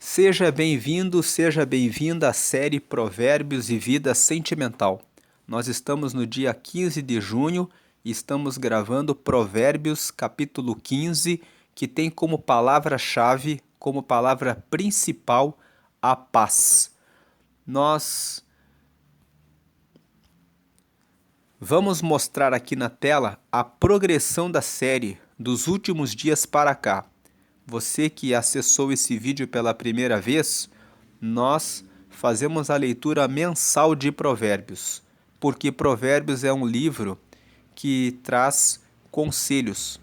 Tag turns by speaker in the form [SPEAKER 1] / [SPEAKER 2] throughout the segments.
[SPEAKER 1] Seja bem-vindo, seja bem-vinda à série Provérbios e Vida Sentimental. Nós estamos no dia 15 de junho e estamos gravando Provérbios capítulo 15, que tem como palavra-chave, como palavra principal, a paz. Nós vamos mostrar aqui na tela a progressão da série dos últimos dias para cá. Você que acessou esse vídeo pela primeira vez, nós fazemos a leitura mensal de Provérbios, porque Provérbios é um livro que traz conselhos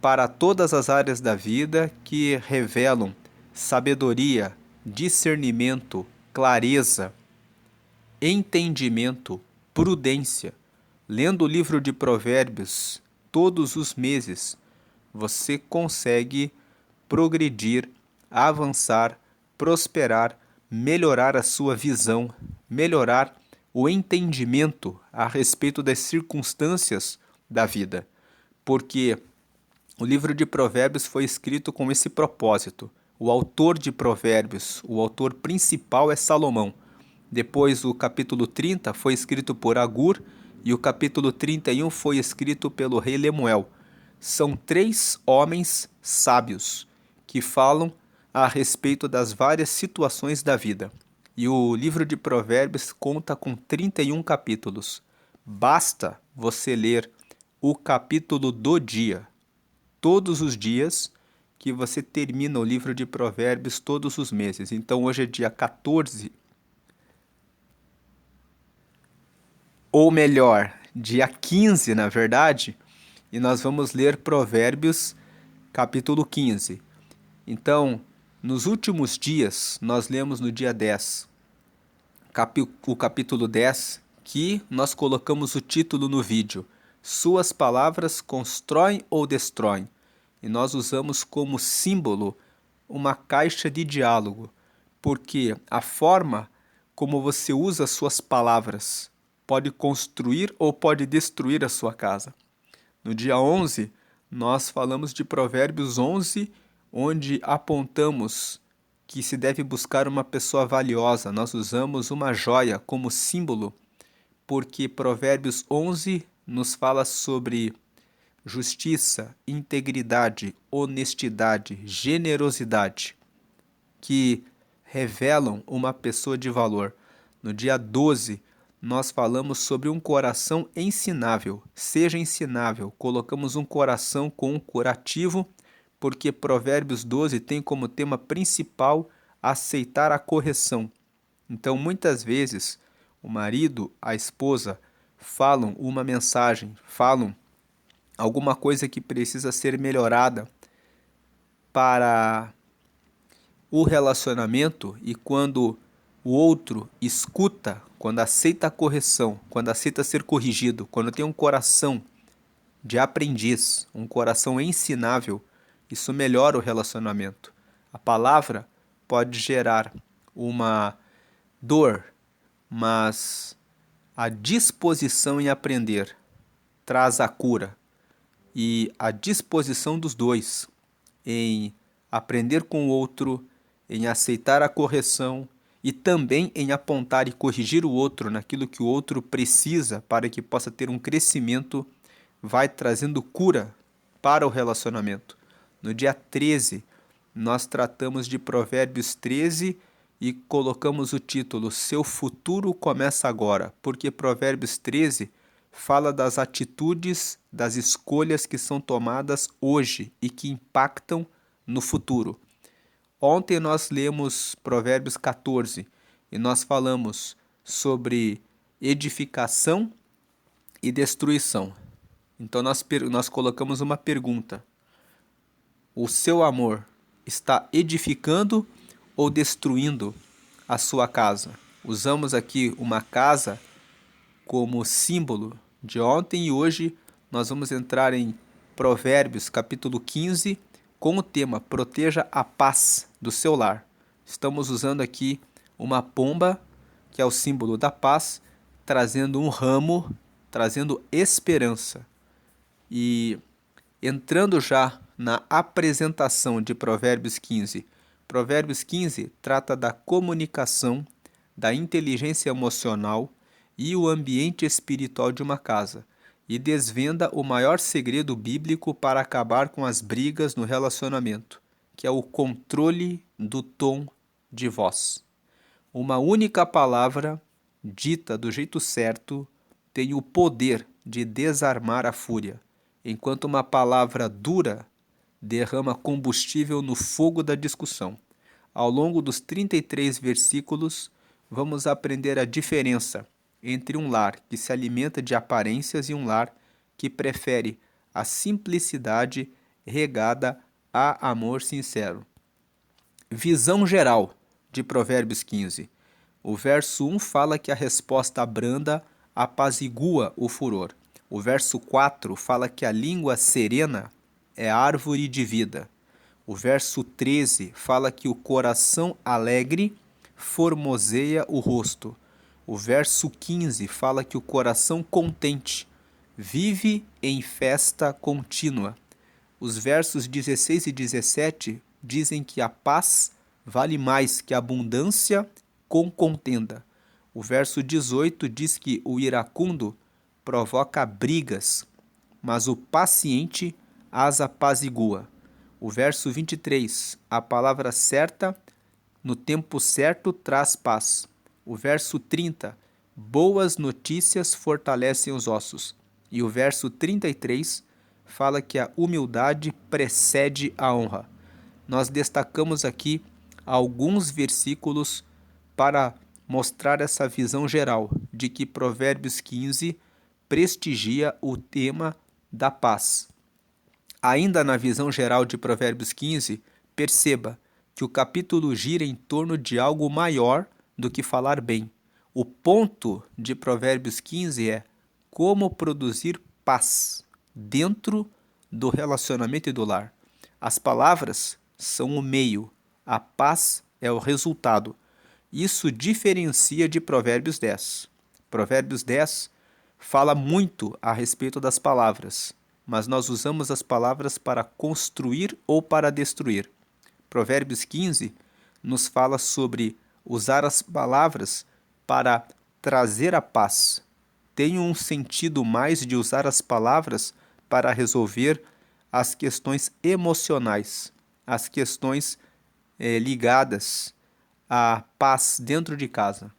[SPEAKER 1] para todas as áreas da vida que revelam sabedoria, discernimento, clareza, entendimento, prudência. Lendo o livro de Provérbios todos os meses, você consegue progredir, avançar, prosperar, melhorar a sua visão, melhorar o entendimento a respeito das circunstâncias da vida. Porque o livro de Provérbios foi escrito com esse propósito. O autor de Provérbios, o autor principal é Salomão. Depois, o capítulo 30 foi escrito por Agur e o capítulo 31 foi escrito pelo rei Lemuel. São três homens sábios que falam a respeito das várias situações da vida. E o livro de Provérbios conta com 31 capítulos. Basta você ler o capítulo do dia, todos os dias, que você termina o livro de Provérbios todos os meses. Então hoje é dia 14, ou melhor, dia 15, na verdade, e nós vamos ler Provérbios capítulo 15. Então, nos últimos dias, nós lemos no dia 10, o capítulo 10, que nós colocamos o título no vídeo, Suas palavras constroem ou destroem? E nós usamos como símbolo uma caixa de diálogo, porque a forma como você usa suas palavras pode construir ou pode destruir a sua casa. No dia 11, nós falamos de Provérbios 11, onde apontamos que se deve buscar uma pessoa valiosa. Nós usamos uma joia como símbolo, porque Provérbios 11 nos fala sobre justiça, integridade, honestidade, generosidade, que revelam uma pessoa de valor. No dia 12, nós falamos sobre um coração ensinável. Seja ensinável. Colocamos um coração com um curativo, porque Provérbios 12 tem como tema principal aceitar a correção. Então, muitas vezes, o marido, a esposa, falam uma mensagem, falam alguma coisa que precisa ser melhorada para o relacionamento, e quando o outro escuta, quando aceita a correção, quando aceita ser corrigido, quando tem um coração de aprendiz, um coração ensinável, isso melhora o relacionamento. A palavra pode gerar uma dor, mas a disposição em aprender traz a cura. E a disposição dos dois em aprender com o outro, em aceitar a correção e também em apontar e corrigir o outro naquilo que o outro precisa para que possa ter um crescimento, vai trazendo cura para o relacionamento. No dia 13, nós tratamos de Provérbios 13 e colocamos o título Seu futuro começa agora, porque Provérbios 13 fala das atitudes, das escolhas que são tomadas hoje e que impactam no futuro. Ontem nós lemos Provérbios 14 e nós falamos sobre edificação e destruição. Então nós colocamos uma pergunta: o seu amor está edificando ou destruindo a sua casa? Usamos aqui uma casa como símbolo de ontem, e hoje nós vamos entrar em Provérbios capítulo 15 com o tema Proteja a paz do seu lar. Estamos usando aqui uma pomba, que é o símbolo da paz, trazendo um ramo, trazendo esperança. E entrando já na apresentação de Provérbios 15 Provérbios 15 trata da comunicação, da inteligência emocional e o ambiente espiritual de uma casa, e desvenda o maior segredo bíblico para acabar com as brigas no relacionamento, que é o controle do tom de voz. Uma única palavra, dita do jeito certo, tem o poder de desarmar a fúria, enquanto uma palavra dura derrama combustível no fogo da discussão. Ao longo dos 33 versículos, vamos aprender a diferença entre um lar que se alimenta de aparências e um lar que prefere a simplicidade regada a amor sincero. Visão geral de Provérbios 15. O verso 1 fala que a resposta branda apazigua o furor. O verso 4 fala que a língua serena é árvore de vida. O verso 13 fala que o coração alegre formoseia o rosto. O verso 15 fala que o coração contente vive em festa contínua. Os versos 16 e 17 dizem que a paz vale mais que a abundância com contenda. O verso 18 diz que o iracundo provoca brigas, mas o paciente as apazigua. O verso 23, a palavra certa no tempo certo traz paz. O verso 30, boas notícias fortalecem os ossos. E o verso 33 fala que a humildade precede a honra. Nós destacamos aqui alguns versículos para mostrar essa visão geral de que Provérbios 15 prestigia o tema da paz. Ainda na visão geral de Provérbios 15, perceba que o capítulo gira em torno de algo maior do que falar bem. O ponto de Provérbios 15 é como produzir paz dentro do relacionamento e do lar. As palavras são o meio, a paz é o resultado. Isso diferencia de Provérbios 10. Provérbios 10 fala muito a respeito das palavras, mas nós usamos as palavras para construir ou para destruir. Provérbios 15 nos fala sobre usar as palavras para trazer a paz. Tem um sentido mais de usar as palavras para resolver as questões emocionais, as questões ligadas à paz dentro de casa.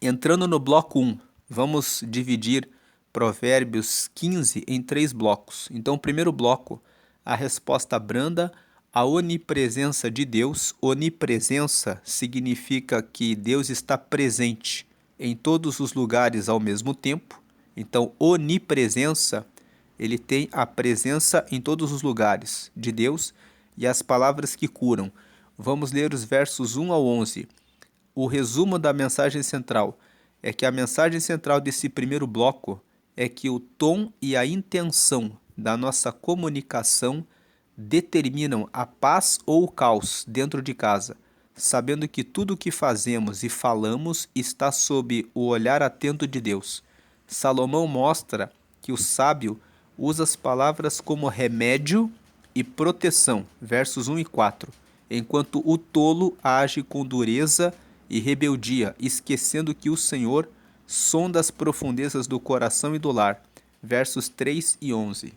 [SPEAKER 1] Entrando no bloco 1, vamos dividir Provérbios 15 em 3 blocos. Então, o primeiro bloco, a resposta branda, a onipresença de Deus. Onipresença significa que Deus está presente em todos os lugares ao mesmo tempo. Então, onipresença, ele tem a presença em todos os lugares de Deus e as palavras que curam. Vamos ler os versos 1 ao 11. O resumo da mensagem central é que a mensagem central desse primeiro bloco é que o tom e a intenção da nossa comunicação determinam a paz ou o caos dentro de casa, sabendo que tudo o que fazemos e falamos está sob o olhar atento de Deus. Salomão mostra que o sábio usa as palavras como remédio e proteção, versos 1 e 4, enquanto o tolo age com dureza e rebeldia, esquecendo que o Senhor sonda as profundezas do coração e do lar, versos 3 e 11.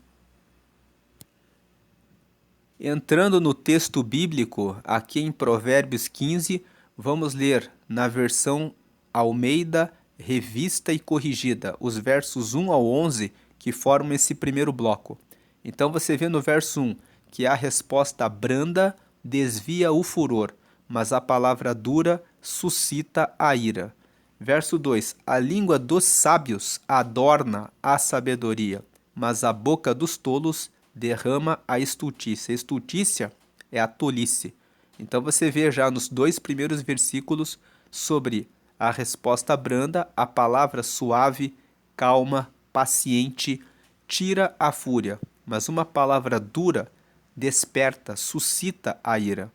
[SPEAKER 1] Entrando no texto bíblico, aqui em Provérbios 15, vamos ler na versão Almeida, Revista e Corrigida, os versos 1 ao 11 que formam esse primeiro bloco. Então você vê no verso 1 que a resposta branda desvia o furor, mas a palavra dura suscita a ira. Verso 2, a língua dos sábios adorna a sabedoria, mas a boca dos tolos derrama a estultícia. Estultícia é a tolice. Então você vê já nos 2 primeiros versículos sobre a resposta branda, a palavra suave, calma, paciente, tira a fúria, mas uma palavra dura desperta, suscita a ira.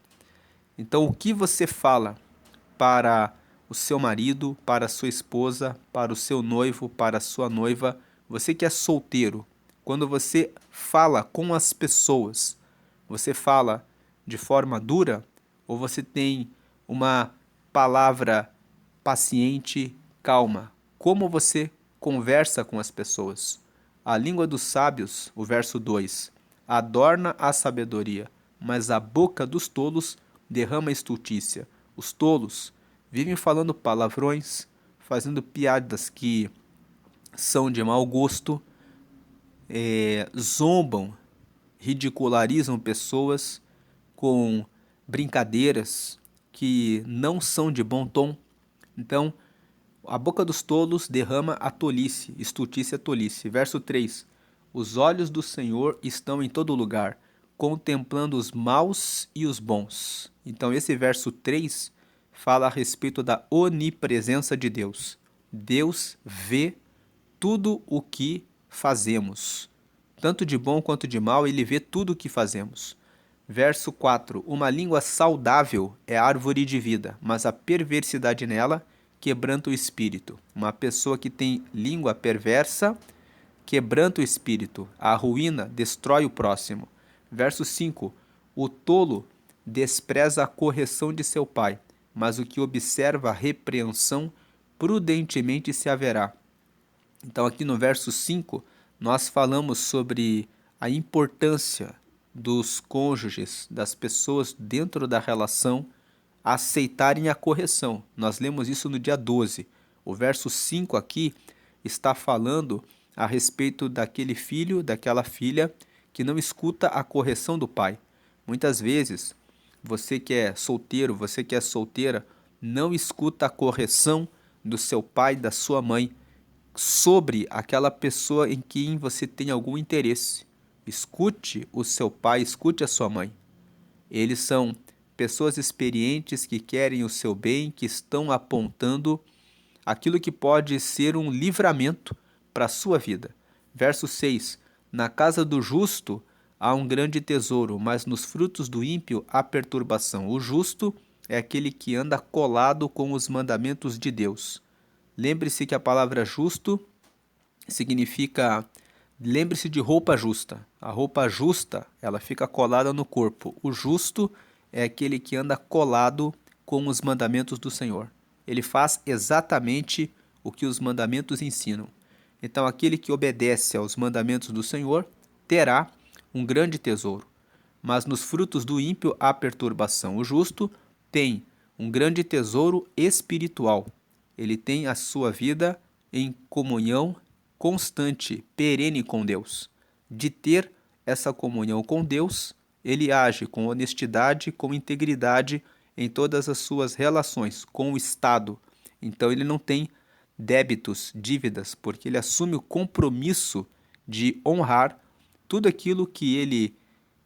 [SPEAKER 1] Então o que você fala para o seu marido, para a sua esposa, para o seu noivo, para a sua noiva, você que é solteiro, quando você fala com as pessoas, você fala de forma dura Ou você tem uma palavra paciente, calma? Como você conversa com as pessoas? A língua dos sábios, o verso 2, adorna a sabedoria, mas a boca dos tolos derrama estultícia. Os tolos vivem falando palavrões, fazendo piadas que são de mau gosto, zombam, ridicularizam pessoas com brincadeiras que não são de bom tom. Então, a boca dos tolos derrama a tolice, estultícia é tolice. Verso 3: os olhos do Senhor estão em todo lugar, contemplando os maus e os bons. Então, esse verso 3 fala a respeito da onipresença de Deus. Deus vê tudo o que fazemos. Tanto de bom quanto de mal, ele vê tudo o que fazemos. Verso 4: uma língua saudável é árvore de vida, mas a perversidade nela quebranta o espírito. Uma pessoa que tem língua perversa quebranta o espírito. A ruína destrói o próximo. Verso 5: o tolo despreza a correção de seu pai, mas o que observa a repreensão prudentemente se haverá. Então, aqui no verso 5, nós falamos sobre a importância dos cônjuges, das pessoas dentro da relação, aceitarem a correção. Nós lemos isso no dia 12. O verso 5 aqui está falando a respeito daquele filho, daquela filha que não escuta a correção do pai. Muitas vezes, você que é solteiro, você que é solteira, não escuta a correção do seu pai, da sua mãe, sobre aquela pessoa em quem você tem algum interesse. Escute o seu pai, escute a sua mãe. Eles são pessoas experientes que querem o seu bem, que estão apontando aquilo que pode ser um livramento para a sua vida. Verso 6: na casa do justo há um grande tesouro, mas nos frutos do ímpio há perturbação. O justo é aquele que anda colado com os mandamentos de Deus. Lembre-se que a palavra justo significa, lembre-se de roupa justa. A roupa justa, ela fica colada no corpo. O justo é aquele que anda colado com os mandamentos do Senhor. Ele faz exatamente o que os mandamentos ensinam. Então, aquele que obedece aos mandamentos do Senhor terá um grande tesouro. Mas nos frutos do ímpio há perturbação. O justo tem um grande tesouro espiritual. Ele tem a sua vida em comunhão constante, perene com Deus. De ter essa comunhão com Deus, ele age com honestidade, com integridade em todas as suas relações com o Estado. Então ele não tem débitos, dívidas, porque ele assume o compromisso de honrar tudo aquilo que ele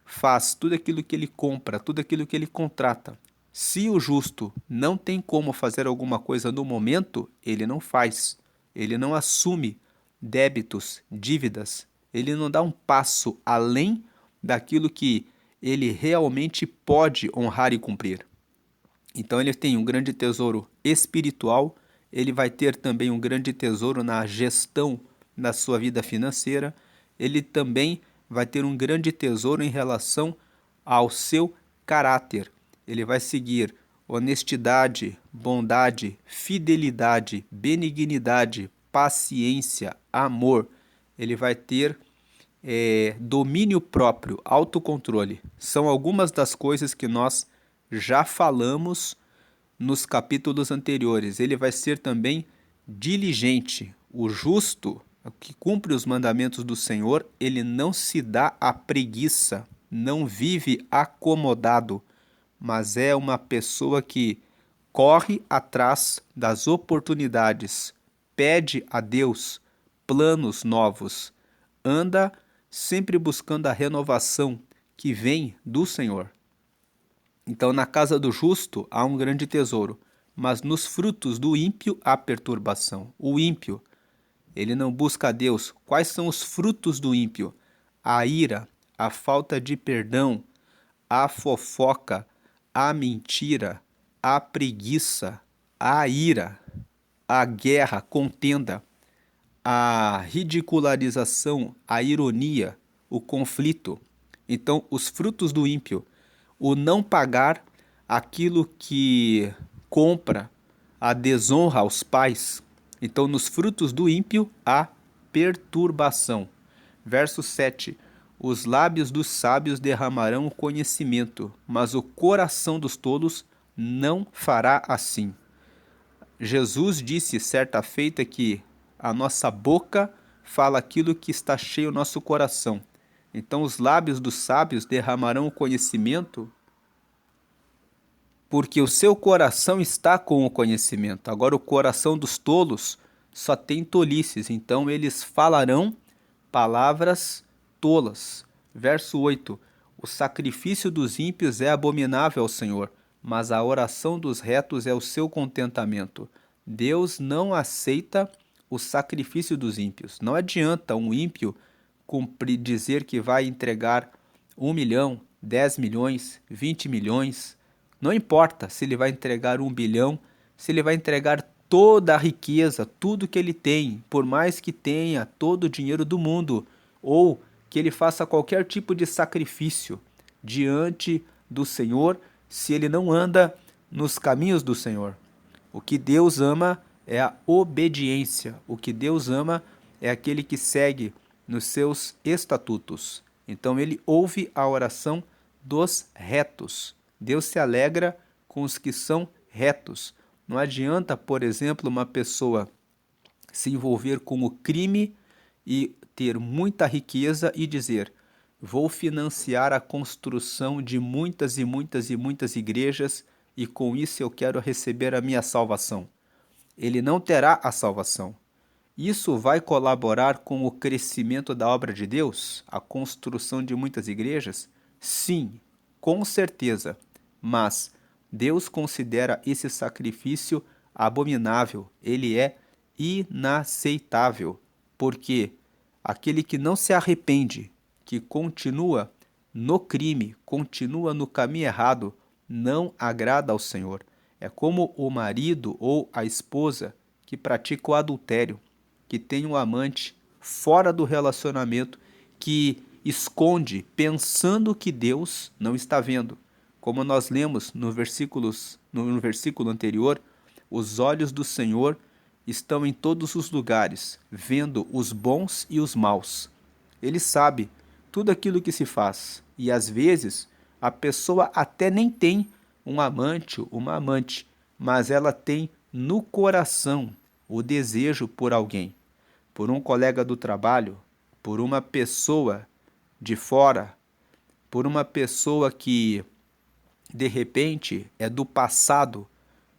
[SPEAKER 1] faz, tudo aquilo que ele compra, tudo aquilo que ele contrata. Se o justo não tem como fazer alguma coisa no momento, ele não faz. Ele não assume débitos, dívidas. Ele não dá um passo além daquilo que ele realmente pode honrar e cumprir. Então ele tem um grande tesouro espiritual, ele vai ter também um grande tesouro na gestão da sua vida financeira, ele também vai ter um grande tesouro em relação ao seu caráter. Ele vai seguir honestidade, bondade, fidelidade, benignidade, paciência, amor. Ele vai ter domínio próprio, autocontrole. São algumas das coisas que nós já falamos nos capítulos anteriores. Ele vai ser também diligente. O justo, que cumpre os mandamentos do Senhor, ele não se dá à preguiça, não vive acomodado, mas é uma pessoa que corre atrás das oportunidades, pede a Deus planos novos, anda sempre buscando a renovação que vem do Senhor. Então, na casa do justo há um grande tesouro, mas nos frutos do ímpio há perturbação. O ímpio, ele não busca a Deus. Quais são os frutos do ímpio? A ira, a falta de perdão, a fofoca, a mentira, a preguiça, a ira, a guerra, contenda, a ridicularização, a ironia, o conflito. Então, os frutos do ímpio: o não pagar aquilo que compra a desonra aos pais. Então, nos frutos do ímpio há perturbação. Verso 7. Os lábios dos sábios derramarão o conhecimento, mas o coração dos tolos não fará assim. Jesus disse certa feita que a nossa boca fala aquilo que está cheio no nosso coração. Então os lábios dos sábios derramarão o conhecimento, porque o seu coração está com o conhecimento. Agora o coração dos tolos só tem tolices, então eles falarão palavras tolas. Verso 8. O sacrifício dos ímpios é abominável ao Senhor, mas a oração dos retos é o seu contentamento. Deus não aceita o sacrifício dos ímpios. Não adianta um ímpio dizer que vai entregar 1 milhão, 10 milhões, 20 milhões. Não importa se ele vai entregar 1 bilhão, se ele vai entregar toda a riqueza, tudo que ele tem, por mais que tenha todo o dinheiro do mundo, ou que ele faça qualquer tipo de sacrifício diante do Senhor, se ele não anda nos caminhos do Senhor. O que Deus ama é a obediência. O que Deus ama é aquele que segue nos seus estatutos. Então ele ouve a oração dos retos. Deus se alegra com os que são retos. Não adianta, por exemplo, uma pessoa se envolver com o crime e ter muita riqueza e dizer: vou financiar a construção de muitas e muitas e muitas igrejas e com isso eu quero receber a minha salvação. Ele não terá a salvação. Isso vai colaborar com o crescimento da obra de Deus? A construção de muitas igrejas? Sim, com certeza. Mas Deus considera esse sacrifício abominável. Ele é inaceitável. Porque aquele que não se arrepende, que continua no crime, continua no caminho errado, não agrada ao Senhor. É como o marido ou a esposa que pratica o adultério, que tem um amante fora do relacionamento, que esconde pensando que Deus não está vendo. Como nós lemos no versículo anterior, os olhos do Senhor estão em todos os lugares, vendo os bons e os maus. Ele sabe tudo aquilo que se faz. E às vezes a pessoa até nem tem um amante, uma amante, mas ela tem no coração o desejo por alguém, por um colega do trabalho, por uma pessoa de fora, por uma pessoa que de repente é do passado,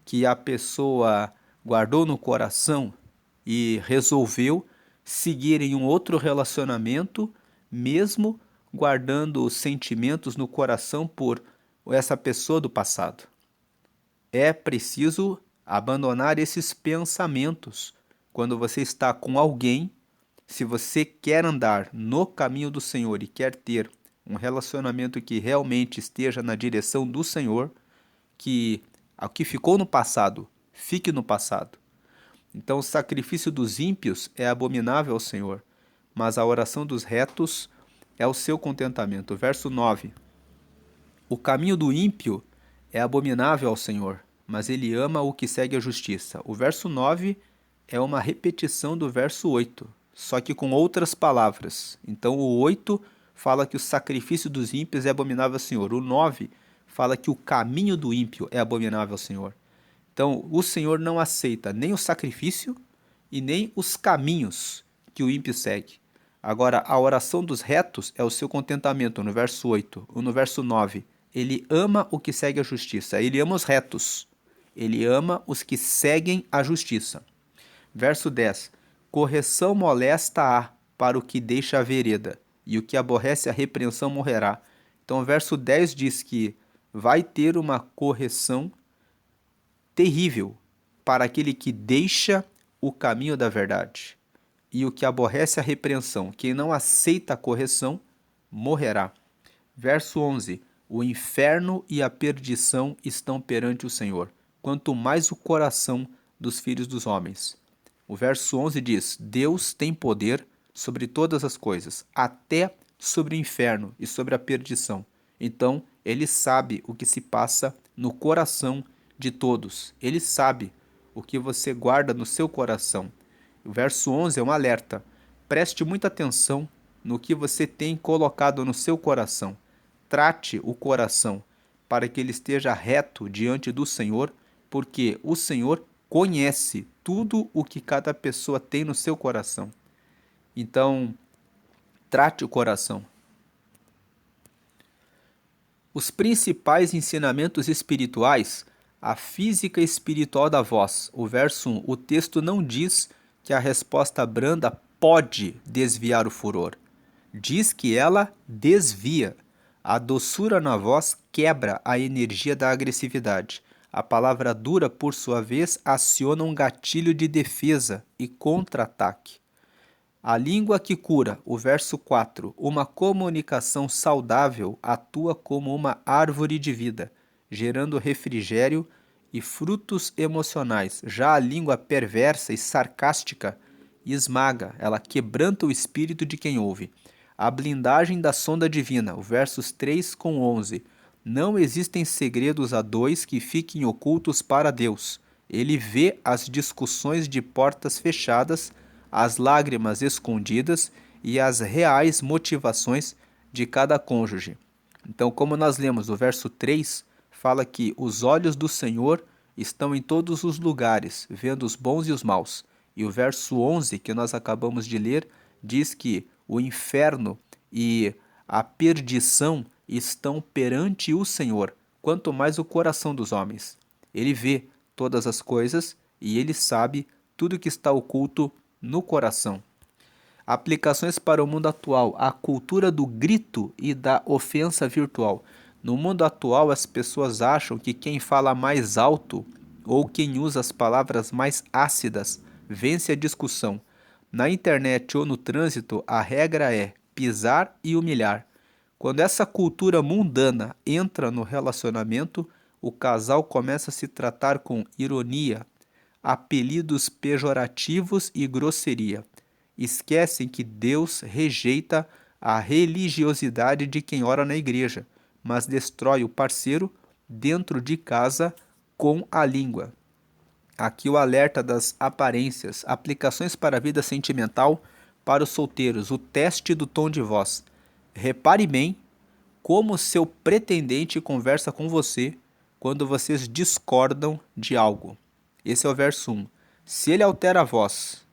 [SPEAKER 1] que a pessoa guardou no coração e resolveu seguir em um outro relacionamento, mesmo guardando os sentimentos no coração por essa pessoa do passado. É preciso abandonar esses pensamentos. Quando você está com alguém, se você quer andar no caminho do Senhor e quer ter um relacionamento que realmente esteja na direção do Senhor, que o que ficou no passado, fique no passado. Então o sacrifício dos ímpios é abominável ao Senhor, mas a oração dos retos é o seu contentamento. Verso 9. O caminho do ímpio é abominável ao Senhor, mas ele ama o que segue a justiça. O verso 9 é uma repetição do verso 8, só que com outras palavras. Então o 8 fala que o sacrifício dos ímpios é abominável ao Senhor. O 9 fala que o caminho do ímpio é abominável ao Senhor. Então o Senhor não aceita nem o sacrifício e nem os caminhos que o ímpio segue. Agora, a oração dos retos é o seu contentamento, no verso 8. Ou no verso 9, ele ama o que segue a justiça. Ele ama os retos. Ele ama os que seguem a justiça. Verso 10. Correção molesta há para o que deixa a vereda, e o que aborrece a repreensão morrerá. Então o verso 10 diz que vai ter uma correção terrível para aquele que deixa o caminho da verdade. E o que aborrece a repreensão, quem não aceita a correção, morrerá. Verso 11. O inferno e a perdição estão perante o Senhor, quanto mais o coração dos filhos dos homens. O verso 11 diz: Deus tem poder sobre todas as coisas, até sobre o inferno e sobre a perdição. Então, ele sabe o que se passa no coração de todos. Ele sabe o que você guarda no seu coração. O verso 11 é um alerta. Preste muita atenção no que você tem colocado no seu coração. Trate o coração para que ele esteja reto diante do Senhor, porque o Senhor conhece tudo o que cada pessoa tem no seu coração. Então, trate o coração. Os principais ensinamentos espirituais, a física espiritual da voz. O verso 1, o texto não diz que a resposta branda pode desviar o furor. Diz que ela desvia. A doçura na voz quebra a energia da agressividade. A palavra dura, por sua vez, aciona um gatilho de defesa e contra-ataque. A língua que cura, o verso 4, uma comunicação saudável atua como uma árvore de vida, gerando refrigério e frutos emocionais. Já a língua perversa e sarcástica esmaga, ela quebranta o espírito de quem ouve. A blindagem da sonda divina, o versos 3 com 11. Não existem segredos a dois que fiquem ocultos para Deus. Ele vê as discussões de portas fechadas, as lágrimas escondidas e as reais motivações de cada cônjuge. Então, como nós lemos o verso 3, fala que os olhos do Senhor estão em todos os lugares, vendo os bons e os maus. E o verso 11, que nós acabamos de ler, diz que o inferno e a perdição estão perante o Senhor, quanto mais o coração dos homens. Ele vê todas as coisas e ele sabe tudo que está oculto no coração. Aplicações para o mundo atual, a cultura do grito e da ofensa virtual. No mundo atual, as pessoas acham que quem fala mais alto ou quem usa as palavras mais ácidas vence a discussão. Na internet ou no trânsito, a regra é pisar e humilhar. Quando essa cultura mundana entra no relacionamento, o casal começa a se tratar com ironia, apelidos pejorativos e grosseria. Esquecem que Deus rejeita a religiosidade de quem ora na igreja, mas destrói o parceiro dentro de casa com a língua. Aqui o alerta das aparências, aplicações para a vida sentimental para os solteiros, o teste do tom de voz. Repare bem como seu pretendente conversa com você quando vocês discordam de algo. Esse é o verso 1. Se ele altera a voz,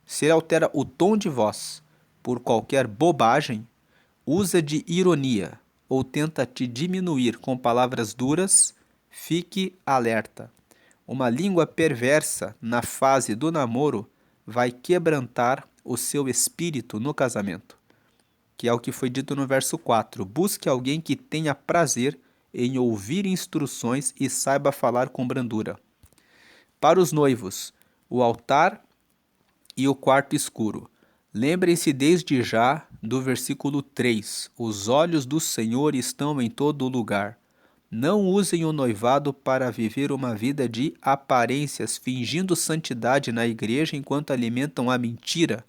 [SPEAKER 1] se ele altera o tom de voz por qualquer bobagem, usa de ironia ou tenta te diminuir com palavras duras, fique alerta. Uma língua perversa na fase do namoro vai quebrantar o seu espírito no casamento, que é o que foi dito no verso 4. Busque alguém que tenha prazer em ouvir instruções e saiba falar com brandura. Para os noivos, o altar e o quarto escuro. Lembrem-se desde já do versículo 3. Os olhos do Senhor estão em todo lugar. Não usem o noivado para viver uma vida de aparências, fingindo santidade na igreja enquanto alimentam a mentira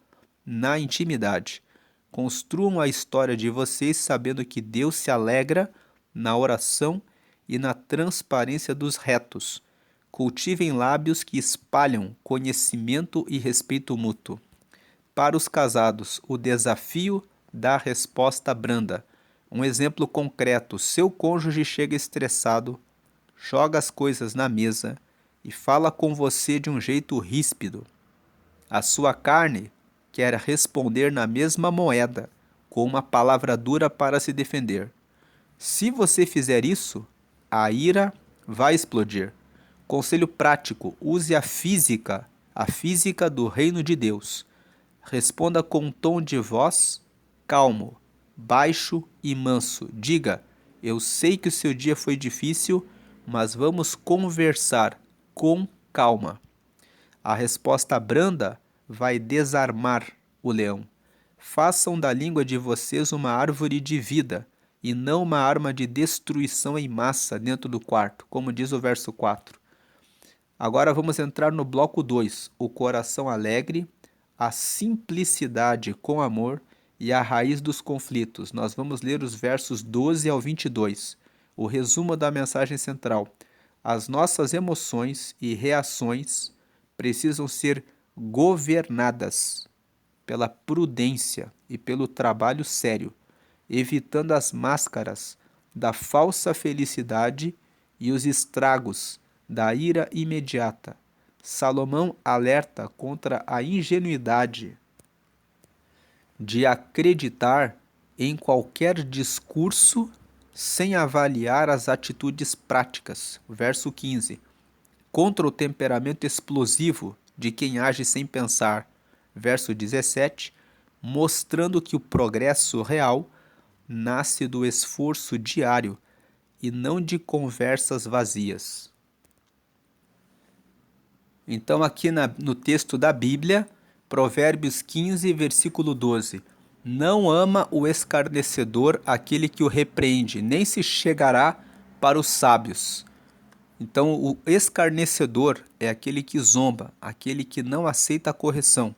[SPEAKER 1] na intimidade. Construam a história de vocês sabendo que Deus se alegra na oração e na transparência dos retos. Cultivem lábios que espalham conhecimento e respeito mútuo. Para os casados, o desafio da resposta branda. Um exemplo concreto: seu cônjuge chega estressado, joga as coisas na mesa e fala com você de um jeito ríspido. A sua carne quer responder na mesma moeda, com uma palavra dura para se defender. Se você fizer isso, a ira vai explodir. Conselho prático: use a física do reino de Deus. Responda com um tom de voz calmo, baixo e manso. Diga: eu sei que o seu dia foi difícil, mas vamos conversar com calma. A resposta branda vai desarmar o leão. Façam da língua de vocês uma árvore de vida e não uma arma de destruição em massa dentro do quarto, como diz o verso 4. Agora vamos entrar no bloco 2, o coração alegre, a simplicidade com amor e a raiz dos conflitos. Nós vamos ler os versos 12 ao 22. o resumo da mensagem central. As nossas emoções e reações precisam ser governadas pela prudência e pelo trabalho sério, evitando as máscaras da falsa felicidade e os estragos da ira imediata. Salomão alerta contra a ingenuidade de acreditar em qualquer discurso sem avaliar as atitudes práticas. Verso 15. Contra o temperamento explosivo de quem age sem pensar. Verso 17. Mostrando que o progresso real nasce do esforço diário e não de conversas vazias. Então, aqui no texto da Bíblia, Provérbios 15, versículo 12. Não ama o escarnecedor aquele que o repreende, nem se chegará para os sábios. Então, o escarnecedor é aquele que zomba, aquele que não aceita a correção.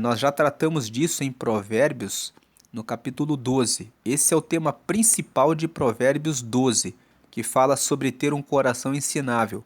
[SPEAKER 1] Nós já tratamos disso em Provérbios, no capítulo 12. Esse é o tema principal de Provérbios 12, que fala sobre ter um coração ensinável.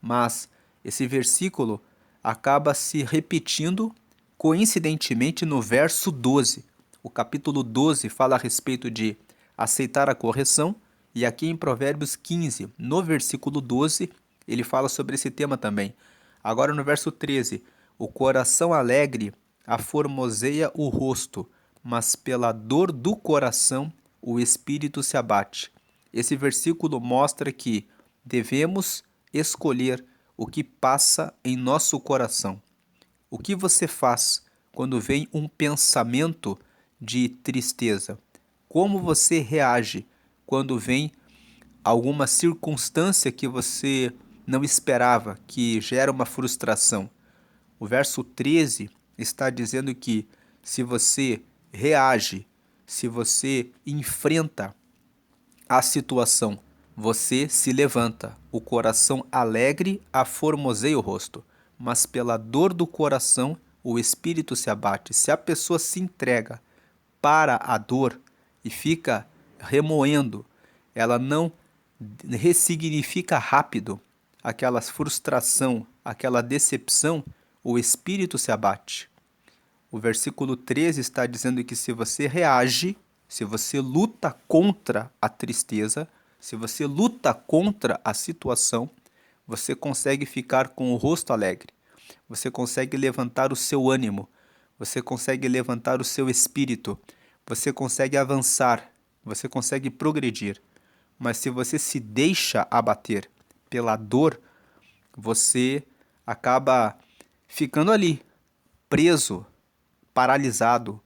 [SPEAKER 1] Mas esse versículo acaba se repetindo coincidentemente no verso 12. O capítulo 12 fala a respeito de aceitar a correção, e aqui em Provérbios 15, no versículo 12, ele fala sobre esse tema também. Agora no verso 13, o coração alegre aformoseia o rosto, mas pela dor do coração o espírito se abate. Esse versículo mostra que devemos escolher o que passa em nosso coração. O que você faz quando vem um pensamento de tristeza? Como você reage quando vem alguma circunstância que você não esperava, que gera uma frustração? O verso 13 está dizendo que se você reage, se você enfrenta a situação, você se levanta, o coração alegre aformoseia o rosto, mas pela dor do coração o espírito se abate. Se a pessoa se entrega para a dor e fica remoendo, ela não ressignifica rápido aquela frustração, aquela decepção, o espírito se abate. O versículo 13 está dizendo que se você reage, se você luta contra a tristeza, se você luta contra a situação, você consegue ficar com o rosto alegre. Você consegue levantar o seu ânimo. Você consegue levantar o seu espírito. Você consegue avançar. Você consegue progredir. Mas se você se deixa abater pela dor, você acaba ficando ali, preso, paralisado.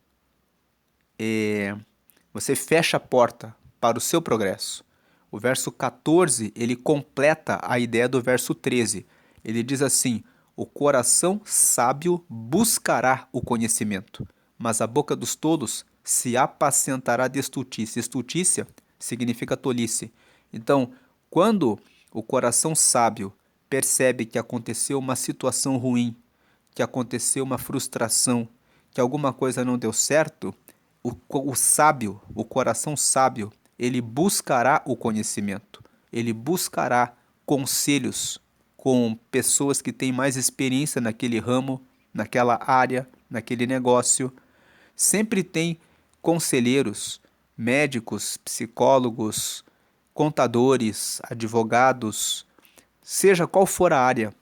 [SPEAKER 1] Você fecha a porta para o seu progresso. O verso 14, ele completa a ideia do verso 13. Ele diz assim: o coração sábio buscará o conhecimento, mas a boca dos tolos se apacentará de estultícia. Estultícia significa tolice. Então, quando o coração sábio percebe que aconteceu uma situação ruim, que aconteceu uma frustração, que alguma coisa não deu certo, o sábio, o coração sábio, ele buscará o conhecimento, ele buscará conselhos com pessoas que têm mais experiência naquele ramo, naquela área, naquele negócio. Sempre tem conselheiros, médicos, psicólogos, contadores, advogados, seja qual for a área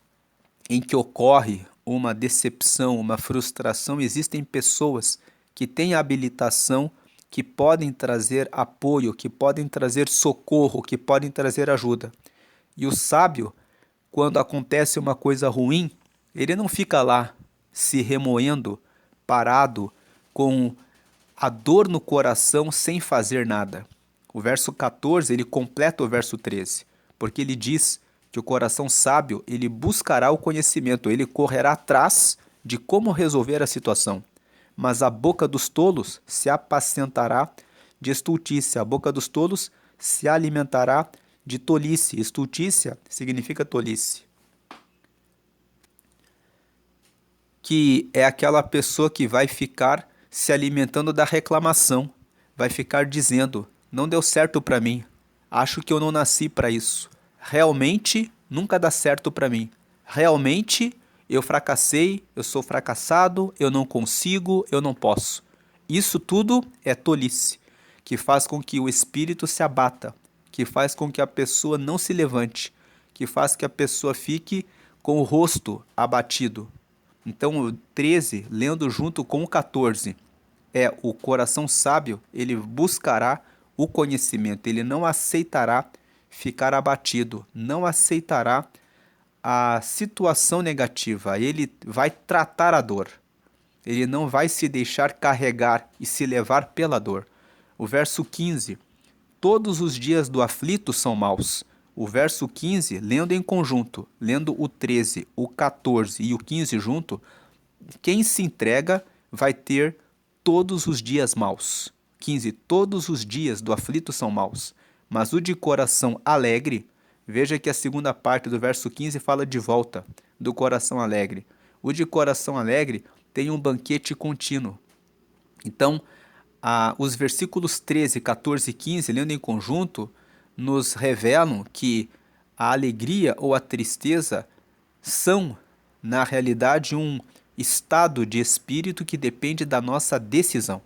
[SPEAKER 1] em que ocorre uma decepção, uma frustração, existem pessoas que têm habilitação, que podem trazer apoio, que podem trazer socorro, que podem trazer ajuda. E o sábio, quando acontece uma coisa ruim, ele não fica lá se remoendo, parado, com a dor no coração sem fazer nada. O verso 14, ele completa o verso 13, porque ele diz que o coração sábio, ele buscará o conhecimento, ele correrá atrás de como resolver a situação. Mas a boca dos tolos se apacentará de estultícia, a boca dos tolos se alimentará de tolice. Estultícia significa tolice. Que é aquela pessoa que vai ficar se alimentando da reclamação, vai ficar dizendo: não deu certo para mim, Acho que eu não nasci para isso. Realmente nunca dá certo para mim. Realmente eu fracassei, eu sou fracassado, eu não consigo, eu não posso. Isso tudo é tolice, que faz com que o espírito se abata, que faz com que a pessoa não se levante, que faz que a pessoa fique com o rosto abatido. Então, o 13, lendo junto com o 14, é o coração sábio, ele buscará o conhecimento, ele não aceitará ficar abatido, não aceitará a situação negativa, ele vai tratar a dor. Ele não vai se deixar carregar e se levar pela dor. O verso 15: todos os dias do aflito são maus. O verso 15, lendo em conjunto, lendo o 13, o 14 e o 15 junto, quem se entrega vai ter todos os dias maus. 15, todos os dias do aflito são maus. Mas o de coração alegre, veja que a segunda parte do verso 15 fala de volta do coração alegre. O de coração alegre tem um banquete contínuo. Então, os versículos 13, 14 e 15, lendo em conjunto, nos revelam que a alegria ou a tristeza são, na realidade, um estado de espírito que depende da nossa decisão.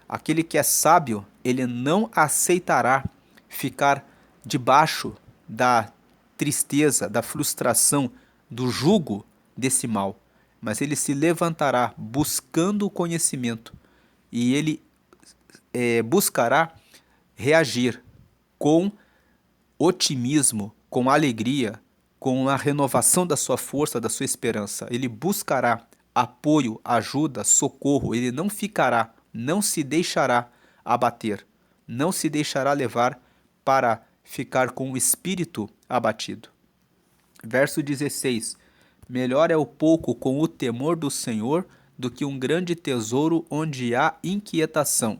[SPEAKER 1] Aquele que é sábio, ele não aceitará ficar debaixo da tristeza, da frustração, do jugo desse mal, mas ele se levantará buscando o conhecimento e ele buscará reagir com otimismo, com alegria, com a renovação da sua força, da sua esperança. Ele buscará apoio, ajuda, socorro. Ele não ficará, não se deixará abater, não se deixará levar para ficar com o espírito abatido. Verso 16: melhor é o pouco com o temor do Senhor do que um grande tesouro onde há inquietação.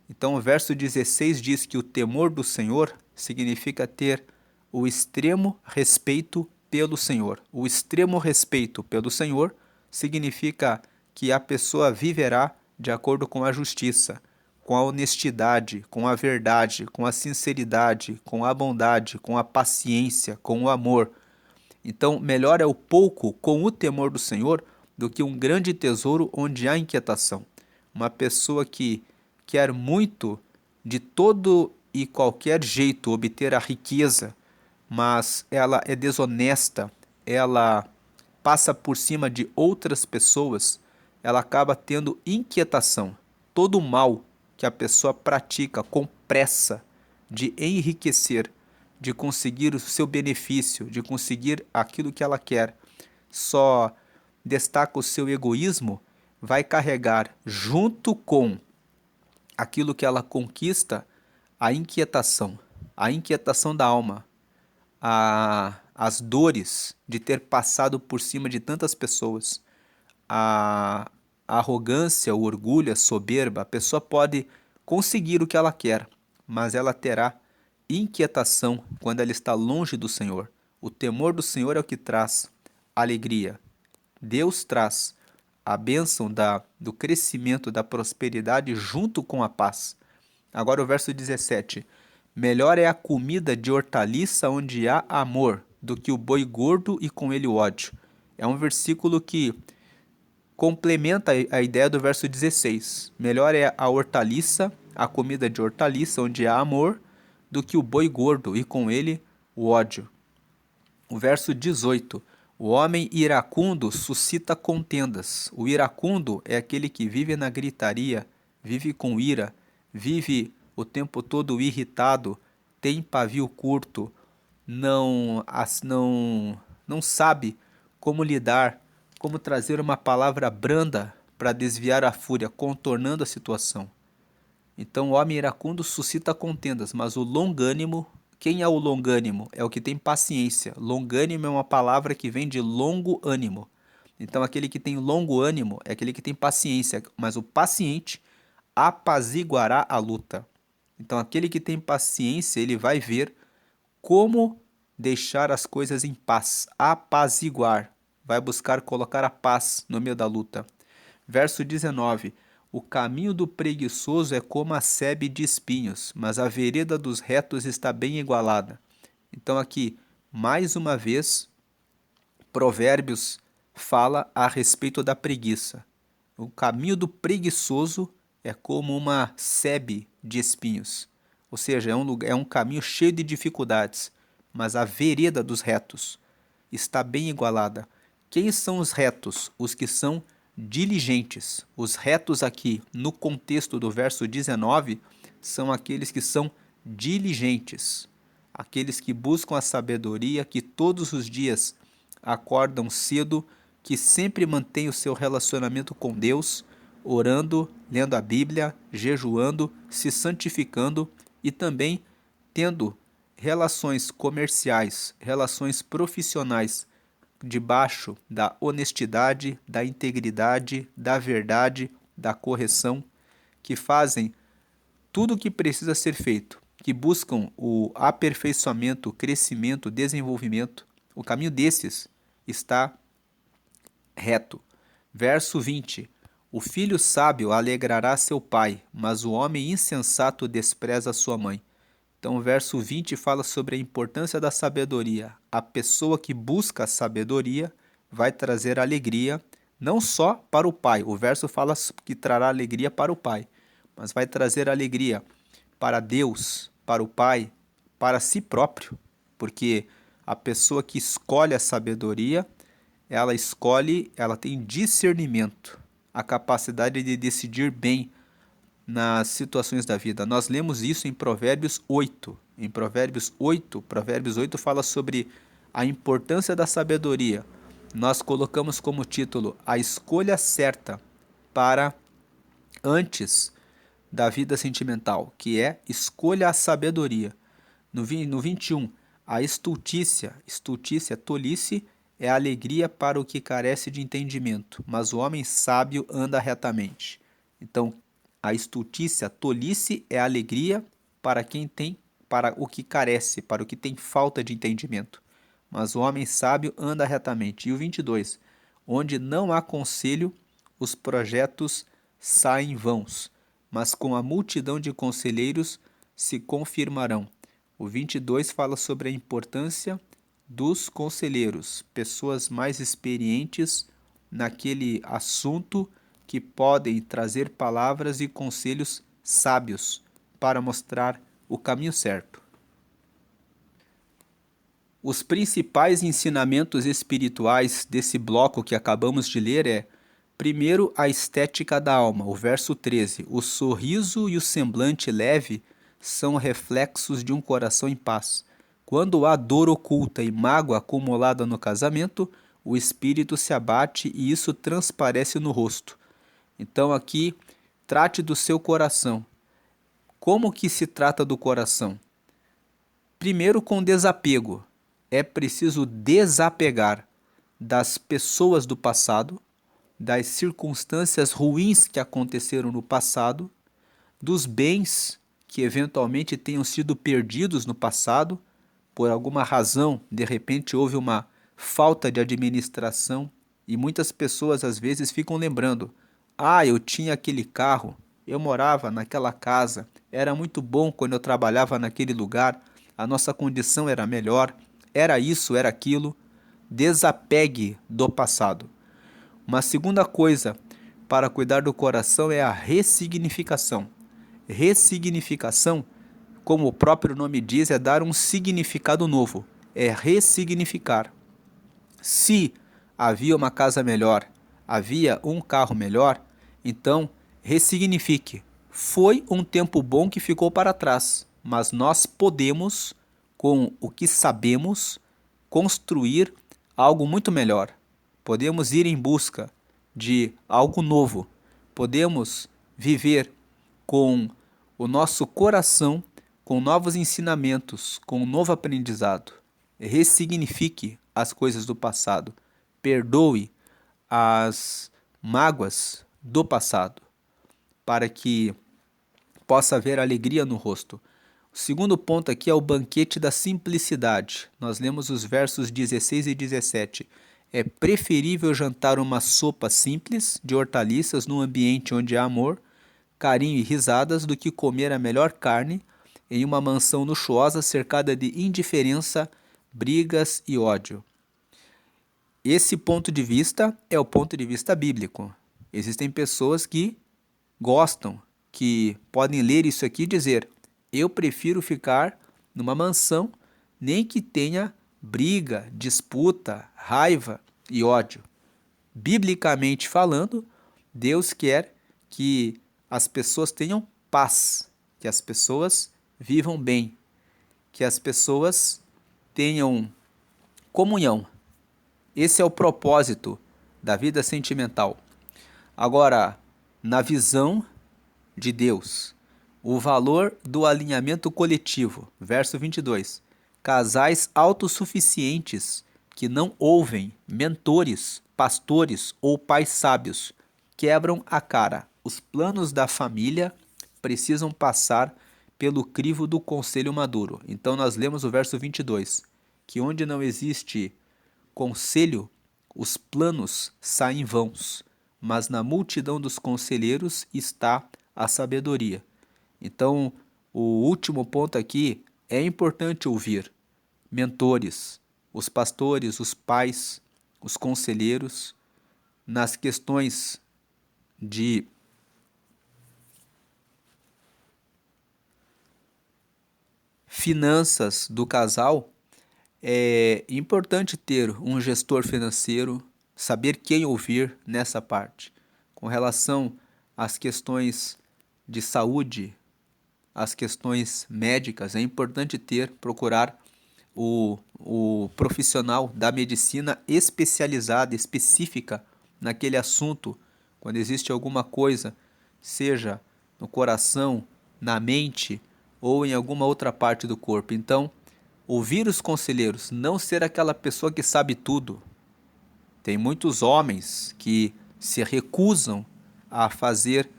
[SPEAKER 1] Então, o verso 16 diz que o temor do Senhor significa ter o extremo respeito pelo Senhor. O extremo respeito pelo Senhor significa que a pessoa viverá de acordo com a justiça, com a honestidade, com a verdade, com a sinceridade, com a bondade, com a paciência, com o amor. Então, melhor é o pouco com o temor do Senhor do que um grande tesouro onde há inquietação. Uma pessoa que quer muito, de todo e qualquer jeito, obter a riqueza, mas ela é desonesta, ela passa por cima de outras pessoas, ela acaba tendo inquietação. Todo o mal que a pessoa pratica com pressa de enriquecer, de conseguir o seu benefício, de conseguir aquilo que ela quer, só destaca o seu egoísmo, vai carregar junto com aquilo que ela conquista a inquietação da alma, as dores de ter passado por cima de tantas pessoas, a arrogância, o orgulho, a soberba. A pessoa pode conseguir o que ela quer, mas ela terá inquietação quando ela está longe do Senhor. O temor do Senhor é o que traz alegria. Deus traz a bênção do crescimento, da prosperidade junto com a paz. Agora o verso 17. Melhor é a comida de hortaliça onde há amor do que o boi gordo e com ele o ódio. É um versículo que complementa a ideia do verso 16. Melhor é a hortaliça, a comida de hortaliça onde há amor, do que o boi gordo e com ele o ódio. O verso 18. O homem iracundo suscita contendas. O iracundo é aquele que vive na gritaria, vive com ira, vive o tempo todo irritado, tem pavio curto, não sabe como lidar, como trazer uma palavra branda para desviar a fúria, contornando a situação. Então o homem iracundo suscita contendas, mas o longânimo, quem é o longânimo? É o que tem paciência. Longânimo é uma palavra que vem de longo ânimo. Então aquele que tem longo ânimo é aquele que tem paciência, mas o paciente apaziguará a luta. Então aquele que tem paciência, ele vai ver como deixar as coisas em paz, apaziguar, vai buscar colocar a paz no meio da luta. Verso 19. O caminho do preguiçoso é como a sebe de espinhos, mas a vereda dos retos está bem igualada. Então aqui, mais uma vez, Provérbios fala a respeito da preguiça. O caminho do preguiçoso é como uma sebe de espinhos, ou seja, é um caminho cheio de dificuldades, mas a vereda dos retos está bem igualada. Quem são os retos? Os que são diligentes. Os retos aqui, no contexto do verso 19, são aqueles que são diligentes, aqueles que buscam a sabedoria, que todos os dias acordam cedo, que sempre mantêm o seu relacionamento com Deus, orando, lendo a Bíblia, jejuando, se santificando e também tendo relações comerciais, relações profissionais debaixo da honestidade, da integridade, da verdade, da correção, que fazem tudo o que precisa ser feito, que buscam o aperfeiçoamento, o crescimento, o desenvolvimento. O caminho desses está reto. Verso 20. O filho sábio alegrará seu pai, mas o homem insensato despreza sua mãe. Então, o verso 20 fala sobre a importância da sabedoria. A pessoa que busca a sabedoria vai trazer alegria, não só para o pai. O verso fala que trará alegria para o pai, mas vai trazer alegria para Deus, para o pai, para si próprio. Porque a pessoa que escolhe a sabedoria, ela tem discernimento, a capacidade de decidir bem nas situações da vida. Nós lemos isso em Provérbios 8. Em Provérbios 8 fala sobre a importância da sabedoria. Nós colocamos como título a escolha certa para antes da vida sentimental, que é escolha a sabedoria. No 21, a estultícia, tolice, é alegria para o que carece de entendimento, mas o homem sábio anda retamente. Então, a estultícia, tolice é alegria para quem tem, para o que carece, para o que tem falta de entendimento. Mas o homem sábio anda retamente. E o 22, onde não há conselho, os projetos saem vãos, mas com a multidão de conselheiros se confirmarão. O 22 fala sobre a importância dos conselheiros, pessoas mais experientes naquele assunto que podem trazer palavras e conselhos sábios para mostrar o caminho certo. Os principais ensinamentos espirituais desse bloco que acabamos de ler é: primeiro, a estética da alma, o verso 13. O sorriso e o semblante leve são reflexos de um coração em paz. Quando há dor oculta e mágoa acumulada no casamento, o espírito se abate e isso transparece no rosto. Então aqui, trate do seu coração. Como que se trata do coração? Primeiro, com desapego. É preciso desapegar das pessoas do passado, das circunstâncias ruins que aconteceram no passado, dos bens que eventualmente tenham sido perdidos no passado, por alguma razão, de repente houve uma falta de administração e muitas pessoas às vezes ficam lembrando: ah, eu tinha aquele carro, eu morava naquela casa, era muito bom quando eu trabalhava naquele lugar, a nossa condição era melhor, era isso, era aquilo. Desapegue do passado. Uma segunda coisa para cuidar do coração é a ressignificação. Ressignificação, como o próprio nome diz, é dar um significado novo, é ressignificar. Se havia uma casa melhor, havia um carro melhor, então ressignifique. Foi um tempo bom que ficou para trás, mas nós podemos, com o que sabemos, construir algo muito melhor. Podemos ir em busca de algo novo. Podemos viver com o nosso coração, com novos ensinamentos, com um novo aprendizado. Ressignifique as coisas do passado. Perdoe as mágoas do passado, para que possa haver alegria no rosto. O segundo ponto aqui é o banquete da simplicidade. Nós lemos os versos 16 e 17. é preferível jantar uma sopa simples de hortaliças num ambiente onde há amor, carinho e risadas do que comer a melhor carne em uma mansão luxuosa cercada de indiferença, brigas e ódio. Esse ponto de vista é o ponto de vista bíblico. Existem pessoas que gostam, que podem ler isso aqui e dizer: eu prefiro ficar numa mansão, nem que tenha briga, disputa, raiva e ódio. Biblicamente falando, Deus quer que as pessoas tenham paz, que as pessoas vivam bem, que as pessoas tenham comunhão. Esse é o propósito da vida sentimental. Agora, na visão de Deus, o valor do alinhamento coletivo, verso 22. Casais autossuficientes que não ouvem mentores, pastores ou pais sábios quebram a cara. Os planos da família precisam passar pelo crivo do conselho maduro. Então nós lemos o verso 22, que onde não existe conselho, os planos saem vãos, mas na multidão dos conselheiros está a sabedoria. Então, o último ponto aqui é importante ouvir mentores, os pastores, os pais, os conselheiros, nas questões de finanças do casal. É importante ter um gestor financeiro, saber quem ouvir nessa parte. Com relação às questões de saúde, às questões médicas, é importante procurar o profissional da medicina especializada, específica naquele assunto, quando existe alguma coisa, seja no coração, na mente ou em alguma outra parte do corpo. Então, ouvir os conselheiros, não ser aquela pessoa que sabe tudo. Tem muitos homens que se recusam a fazer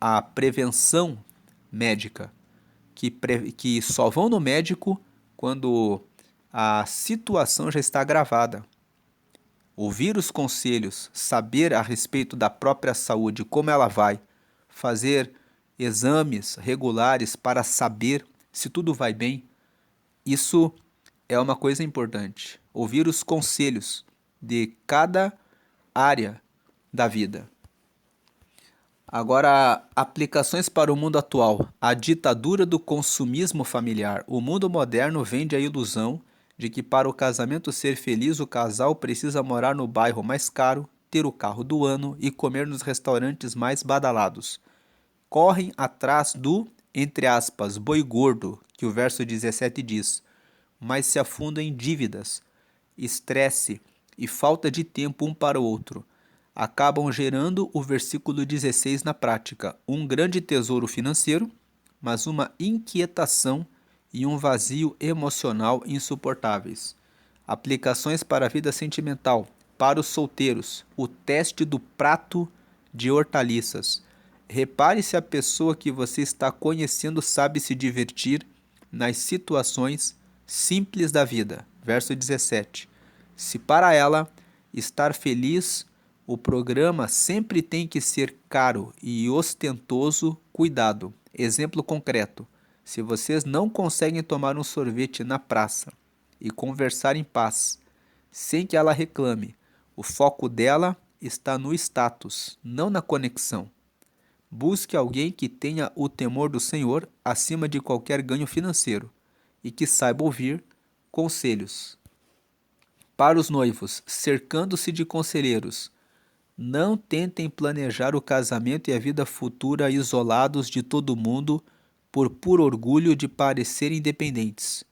[SPEAKER 1] a prevenção médica, que só vão no médico quando a situação já está agravada. Ouvir os conselhos, saber a respeito da própria saúde, como ela vai, fazer exames regulares para saber se tudo vai bem, isso é uma coisa importante. Ouvir os conselhos de cada área da vida. Agora, aplicações para o mundo atual. A ditadura do consumismo familiar. O mundo moderno vende a ilusão de que para o casamento ser feliz, o casal precisa morar no bairro mais caro, ter o carro do ano e comer nos restaurantes mais badalados. Correm atrás do, entre aspas, boi gordo, que o verso 17 diz, mas se afundam em dívidas, estresse e falta de tempo um para o outro. Acabam gerando o versículo 16 na prática, um grande tesouro financeiro, mas uma inquietação e um vazio emocional insuportáveis. Aplicações para a vida sentimental. Para os solteiros, o teste do prato de hortaliças. Repare se a pessoa que você está conhecendo sabe se divertir nas situações simples da vida. Verso 17. Se para ela estar feliz, o programa sempre tem que ser caro e ostentoso, cuidado. Exemplo concreto. Se vocês não conseguem tomar um sorvete na praça e conversar em paz, sem que ela reclame, o foco dela está no status, não na conexão. Busque alguém que tenha o temor do Senhor acima de qualquer ganho financeiro e que saiba ouvir conselhos. Para os noivos, cercando-se de conselheiros, não tentem planejar o casamento e a vida futura isolados de todo mundo por puro orgulho de parecer independentes.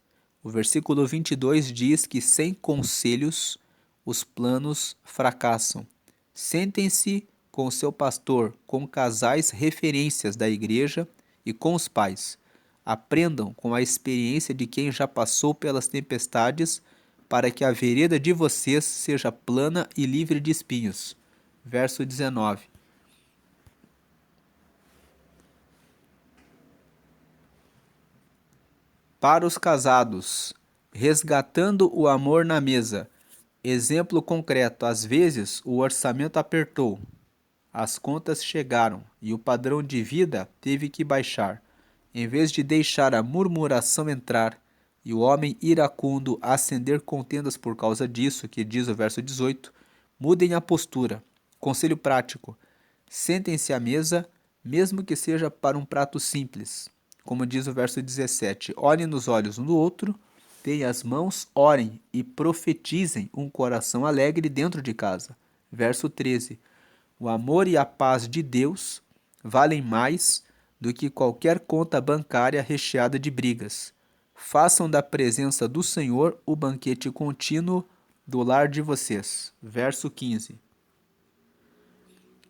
[SPEAKER 1] O versículo 22 diz que sem conselhos os planos fracassam. Sentem-se com seu pastor, com casais referências da igreja e com os pais. Aprendam com a experiência de quem já passou pelas tempestades para que a vereda de vocês seja plana e livre de espinhos. Verso 19. Para os casados, resgatando o amor na mesa. Exemplo concreto: às vezes o orçamento apertou, as contas chegaram e o padrão de vida teve que baixar. Em vez de deixar a murmuração entrar e o homem iracundo acender contendas por causa disso, que diz o verso 18, mudem a postura. Conselho prático: sentem-se à mesa, mesmo que seja para um prato simples. Como diz o verso 17, olhem nos olhos um do outro, deem as mãos, orem e profetizem um coração alegre dentro de casa. Verso 13, o amor e a paz de Deus valem mais do que qualquer conta bancária recheada de brigas. Façam da presença do Senhor o banquete contínuo do lar de vocês. Verso 15.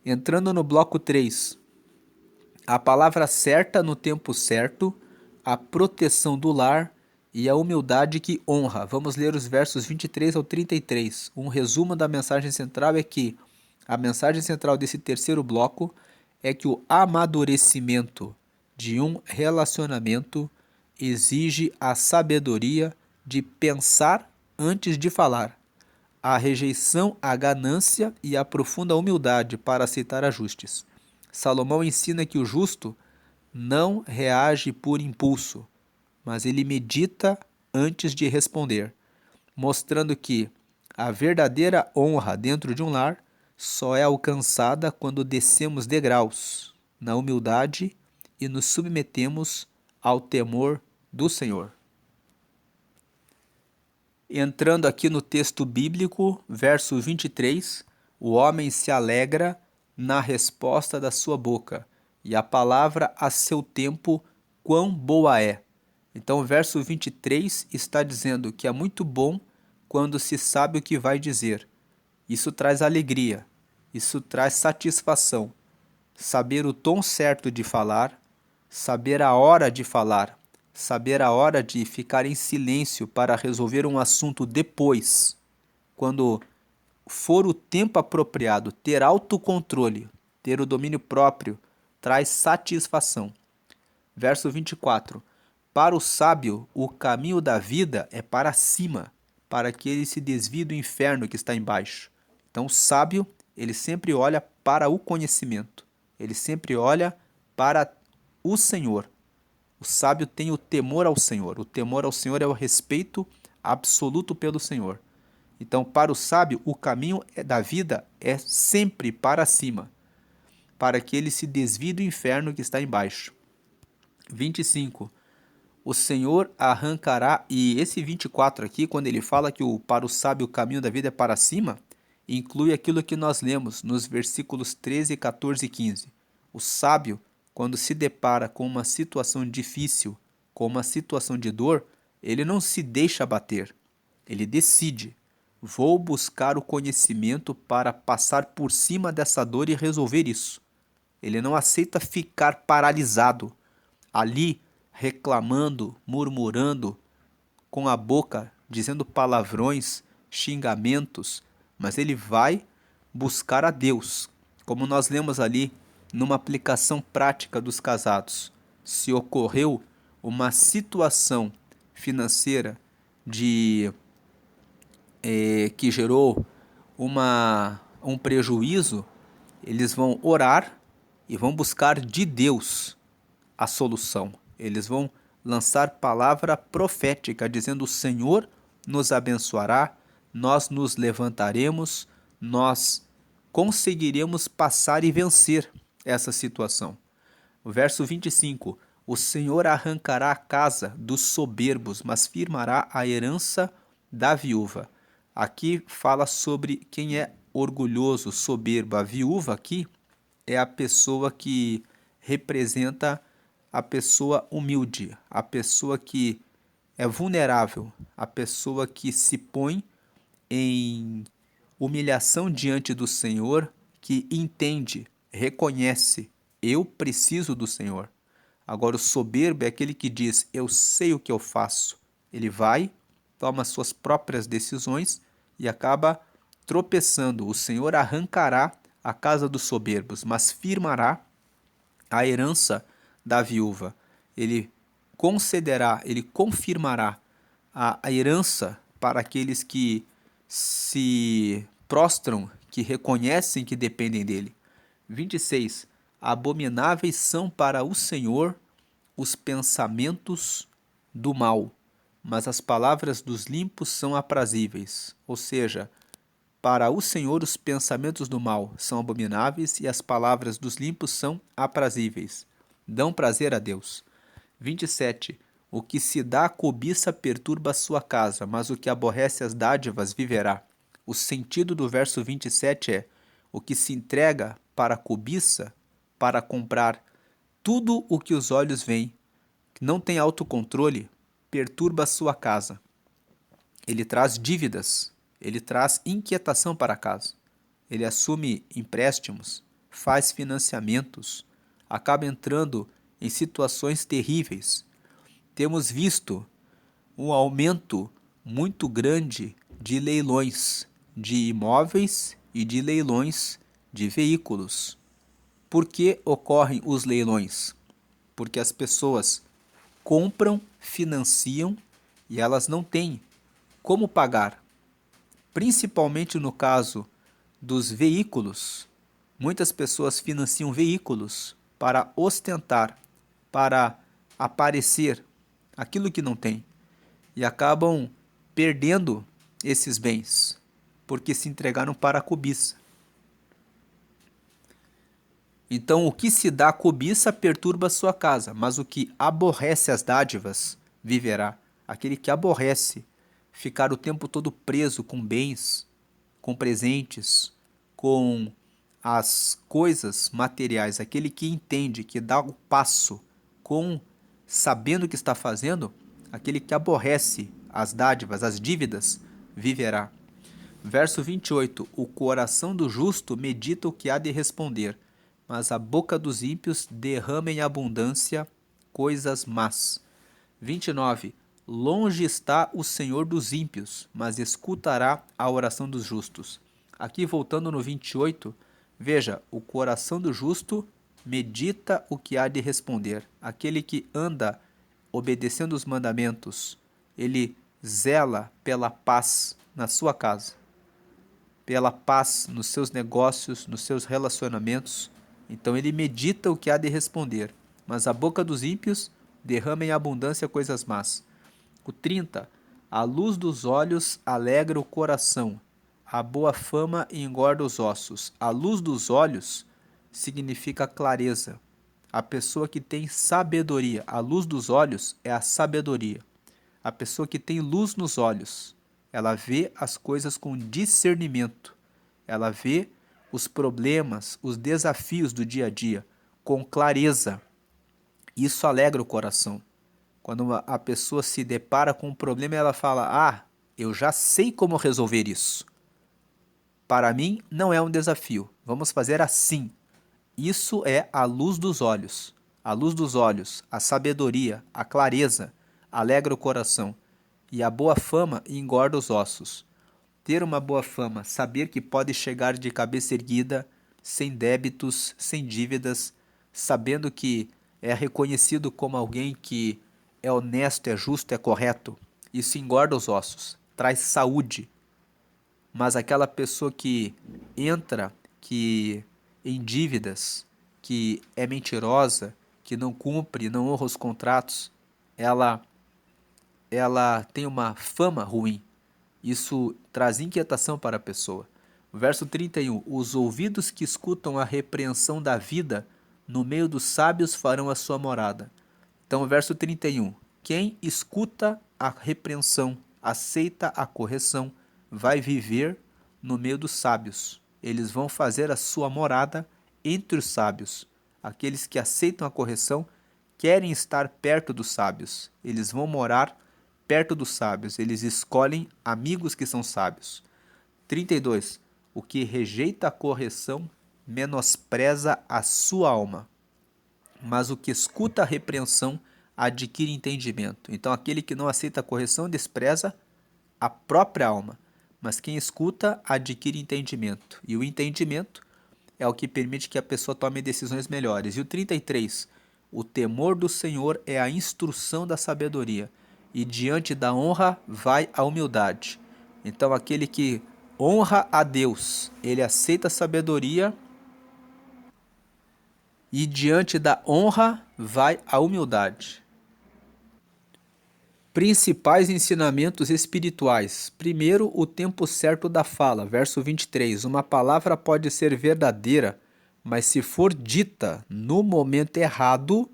[SPEAKER 1] Entrando no bloco 3, a palavra certa no tempo certo, a proteção do lar e a humildade que honra. Vamos ler os versos 23 ao 33. Um resumo da mensagem central é que a mensagem central desse terceiro bloco é que o amadurecimento de um relacionamento exige a sabedoria de pensar antes de falar, a rejeição à ganância e a profunda humildade para aceitar ajustes. Salomão ensina que o justo não reage por impulso, mas ele medita antes de responder, mostrando que a verdadeira honra dentro de um lar só é alcançada quando descemos degraus na humildade e nos submetemos ao temor do Senhor. Entrando aqui no texto bíblico, verso 23, o homem se alegra na resposta da sua boca, e a palavra a seu tempo, quão boa é. Então, o verso 23 está dizendo que é muito bom quando se sabe o que vai dizer. Isso traz alegria, isso traz satisfação. Saber o tom certo de falar, saber a hora de falar, saber a hora de ficar em silêncio para resolver um assunto depois, quando for o tempo apropriado, ter autocontrole, ter o domínio próprio, traz satisfação. Verso 24. Para o sábio, o caminho da vida é para cima, para que ele se desvie do inferno que está embaixo. Então, o sábio, ele sempre olha para o conhecimento, ele sempre olha para o Senhor. O sábio tem o temor ao Senhor. O temor ao Senhor é o respeito absoluto pelo Senhor. Então, para o sábio, o caminho da vida é sempre para cima, para que ele se desvie do inferno que está embaixo. 25. O Senhor arrancará, e esse 24 aqui, quando ele fala que para o sábio o caminho da vida é para cima, inclui aquilo que nós lemos nos versículos 13, 14 e 15. O sábio, quando se depara com uma situação difícil, com uma situação de dor, ele não se deixa abater, ele decide: vou buscar o conhecimento para passar por cima dessa dor e resolver isso. Ele não aceita ficar paralisado ali, reclamando, murmurando, com a boca, dizendo palavrões, xingamentos, mas ele vai buscar a Deus, como nós lemos ali numa aplicação prática dos casados. Se ocorreu uma situação financeira que gerou um prejuízo, eles vão orar e vão buscar de Deus a solução. Eles vão lançar palavra profética, dizendo: o Senhor nos abençoará, nós nos levantaremos, nós conseguiremos passar e vencer essa situação. O verso 25: o Senhor arrancará a casa dos soberbos, mas firmará a herança da viúva. Aqui fala sobre quem é orgulhoso, soberbo. A viúva aqui é a pessoa que representa a pessoa humilde, a pessoa que é vulnerável, a pessoa que se põe em humilhação diante do Senhor, que entende, reconhece: eu preciso do Senhor. Agora, o soberbo é aquele que diz: eu sei o que eu faço. Ele vai, toma suas próprias decisões e acaba tropeçando. O Senhor arrancará a casa dos soberbos, mas firmará a herança da viúva. Ele concederá, ele confirmará a herança para aqueles que se prostram, que reconhecem que dependem dele. 26. Abomináveis são para o Senhor os pensamentos do mal, mas as palavras dos limpos são aprazíveis. Ou seja, para o Senhor os pensamentos do mal são abomináveis e as palavras dos limpos são aprazíveis. Dão prazer a Deus. 27. O que se dá à cobiça perturba a sua casa, mas o que aborrece as dádivas viverá. O sentido do verso 27 é: o que se entrega para a cobiça, para comprar tudo o que os olhos veem, que não tem autocontrole, perturba a sua casa. Ele traz dívidas, ele traz inquietação para casa. Ele assume empréstimos, faz financiamentos, acaba entrando em situações terríveis. Temos visto um aumento muito grande de leilões de imóveis e de leilões de veículos. Por que ocorrem os leilões? Porque as pessoas compram, financiam e elas não têm como pagar. Principalmente no caso dos veículos, muitas pessoas financiam veículos para ostentar, para aparecer aquilo que não tem e acabam perdendo esses bens porque se entregaram para a cobiça. Então, o que se dá à cobiça perturba a sua casa, mas o que aborrece as dádivas viverá. Aquele que aborrece ficar o tempo todo preso com bens, com presentes, com as coisas materiais, aquele que entende, que dá o passo com sabendo o que está fazendo, aquele que aborrece as dádivas, as dívidas, viverá. Verso 28. O coração do justo medita o que há de responder, mas a boca dos ímpios derrama em abundância coisas más. 29. Longe está o Senhor dos ímpios, mas escutará a oração dos justos. Aqui voltando no 28, veja, o coração do justo medita o que há de responder. Aquele que anda obedecendo os mandamentos, ele zela pela paz na sua casa, pela paz nos seus negócios, nos seus relacionamentos. Então ele medita o que há de responder, mas a boca dos ímpios derrama em abundância coisas más. O 30. A luz dos olhos alegra o coração, a boa fama engorda os ossos. A luz dos olhos significa clareza. A pessoa que tem sabedoria, a luz dos olhos é a sabedoria. A pessoa que tem luz nos olhos, ela vê as coisas com discernimento. Ela vê os problemas, os desafios do dia a dia com clareza. Isso alegra o coração. Quando a pessoa se depara com um problema, ela fala: ah, eu já sei como resolver isso. Para mim, não é um desafio. Vamos fazer assim. Isso é a luz dos olhos. A luz dos olhos, a sabedoria, a clareza, alegra o coração. E a boa fama engorda os ossos. Ter uma boa fama, saber que pode chegar de cabeça erguida, sem débitos, sem dívidas, sabendo que é reconhecido como alguém que é honesto, é justo, é correto. Isso engorda os ossos, traz saúde. Mas aquela pessoa que entra em dívidas, que é mentirosa, que não cumpre, não honra os contratos, ela tem uma fama ruim. Isso traz inquietação para a pessoa. Verso 31. Os ouvidos que escutam a repreensão da vida, no meio dos sábios farão a sua morada. Então, verso 31. Quem escuta a repreensão, aceita a correção, vai viver no meio dos sábios. Eles vão fazer a sua morada entre os sábios. Aqueles que aceitam a correção querem estar perto dos sábios. Eles vão morar perto dos sábios. Eles escolhem amigos que são sábios. 32. O que rejeita a correção menospreza a sua alma, mas o que escuta a repreensão adquire entendimento. Então, aquele que não aceita a correção despreza a própria alma, mas quem escuta adquire entendimento. E o entendimento é o que permite que a pessoa tome decisões melhores. E o 33. O temor do Senhor é a instrução da sabedoria, e diante da honra vai a humildade. Então, aquele que honra a Deus, ele aceita a sabedoria e diante da honra vai a humildade. Principais ensinamentos espirituais. Primeiro, o tempo certo da fala, verso 23. Uma palavra pode ser verdadeira, mas se for dita no momento errado,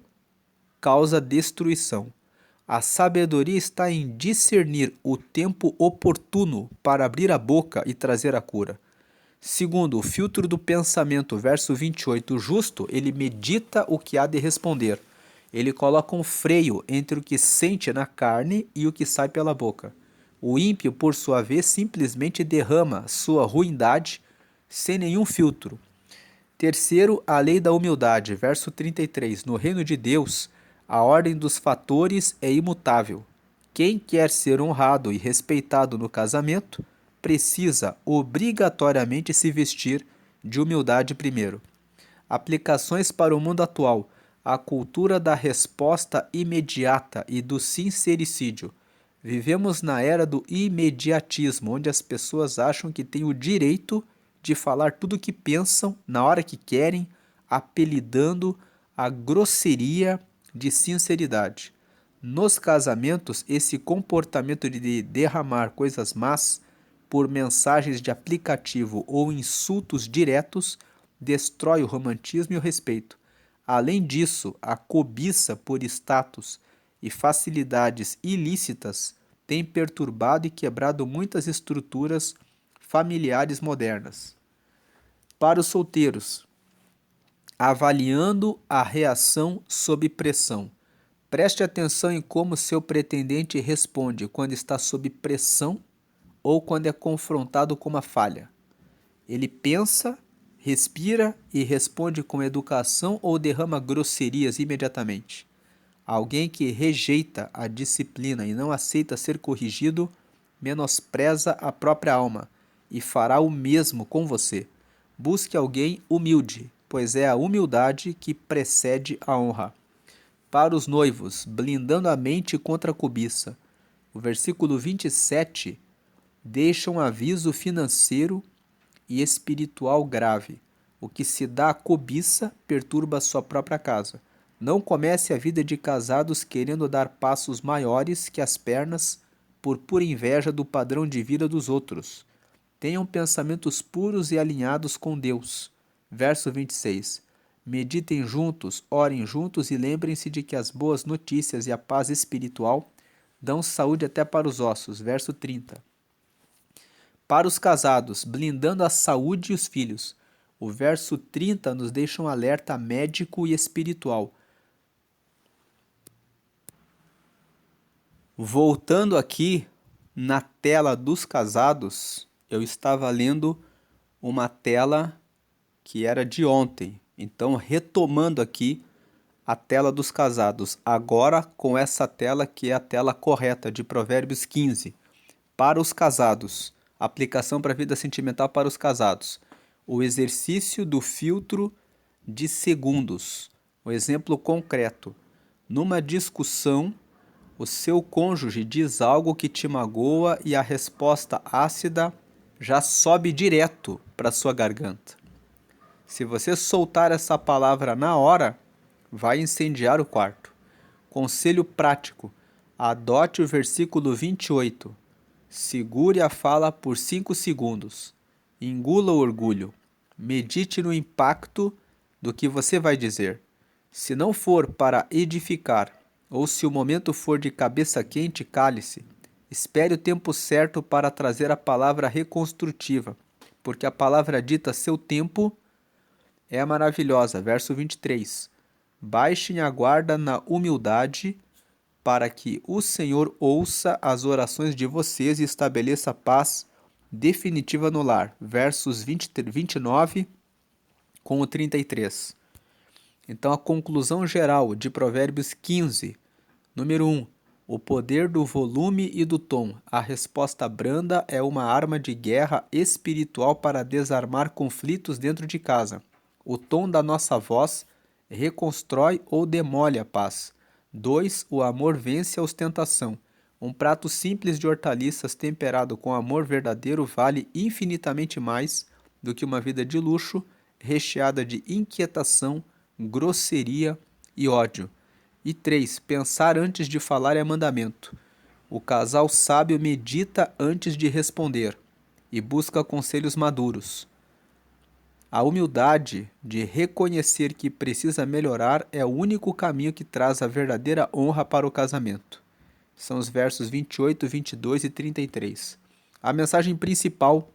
[SPEAKER 1] causa destruição. A sabedoria está em discernir o tempo oportuno para abrir a boca e trazer a cura. Segundo, o filtro do pensamento, verso 28. O justo, ele medita o que há de responder. Ele coloca um freio entre o que sente na carne e o que sai pela boca. O ímpio, por sua vez, simplesmente derrama sua ruindade sem nenhum filtro. Terceiro, a lei da humildade, verso 33. No reino de Deus, a ordem dos fatores é imutável. Quem quer ser honrado e respeitado no casamento, precisa obrigatoriamente se vestir de humildade primeiro. Aplicações para o mundo atual. A cultura da resposta imediata e do sincericídio. Vivemos na era do imediatismo, onde as pessoas acham que têm o direito de falar tudo o que pensam na hora que querem, apelidando a grosseria de sinceridade. Nos casamentos, esse comportamento de derramar coisas más por mensagens de aplicativo ou insultos diretos destrói o romantismo e o respeito. Além disso, a cobiça por status e facilidades ilícitas tem perturbado e quebrado muitas estruturas familiares modernas. Para os solteiros, avaliando a reação sob pressão. Preste atenção em como seu pretendente responde quando está sob pressão ou quando é confrontado com uma falha. Ele pensa, respira e responde com educação ou derrama grosserias imediatamente. Alguém que rejeita a disciplina e não aceita ser corrigido, menospreza a própria alma e fará o mesmo com você. Busque alguém humilde, pois é a humildade que precede a honra. Para os noivos, blindando a mente contra a cobiça. O versículo 27 deixa um aviso financeiro e espiritual grave. O que se dá à cobiça perturba a sua própria casa. Não comece a vida de casados querendo dar passos maiores que as pernas por pura inveja do padrão de vida dos outros. Tenham pensamentos puros e alinhados com Deus. Verso 26. Meditem juntos, orem juntos e lembrem-se de que as boas notícias e a paz espiritual dão saúde até para os ossos. Verso 30. Para os casados, blindando a saúde e os filhos. O verso 30 nos deixa um alerta médico e espiritual. Voltando aqui na tela dos casados, eu estava lendo uma tela que era de ontem. Então, retomando aqui a tela dos casados, agora com essa tela que é a tela correta de Provérbios 15. Para os casados, aplicação para a vida sentimental para os casados. O exercício do filtro de segundos. Um exemplo concreto. Numa discussão, o seu cônjuge diz algo que te magoa e a resposta ácida já sobe direto para sua garganta. Se você soltar essa palavra na hora, vai incendiar o quarto. Conselho prático: adote o versículo 28. Segure a fala por 5 segundos. Engula o orgulho. Medite no impacto do que você vai dizer. Se não for para edificar, ou se o momento for de cabeça quente, cale-se. Espere o tempo certo para trazer a palavra reconstrutiva, porque a palavra dita a seu tempo é maravilhosa. Verso 23. Baixem a guarda na humildade, para que o Senhor ouça as orações de vocês e estabeleça paz definitiva no lar. Versos 29 com o 33. Então, a conclusão geral de Provérbios 15. Número 1. O poder do volume e do tom. A resposta branda é uma arma de guerra espiritual para desarmar conflitos dentro de casa. O tom da nossa voz reconstrói ou demole a paz. 2. O amor vence a ostentação. Um prato simples de hortaliças temperado com amor verdadeiro vale infinitamente mais do que uma vida de luxo recheada de inquietação, grosseria e ódio. E 3. Pensar antes de falar é mandamento. O casal sábio medita antes de responder e busca conselhos maduros. A humildade de reconhecer que precisa melhorar é o único caminho que traz a verdadeira honra para o casamento. São os versos 28, 22 e 33. A mensagem principal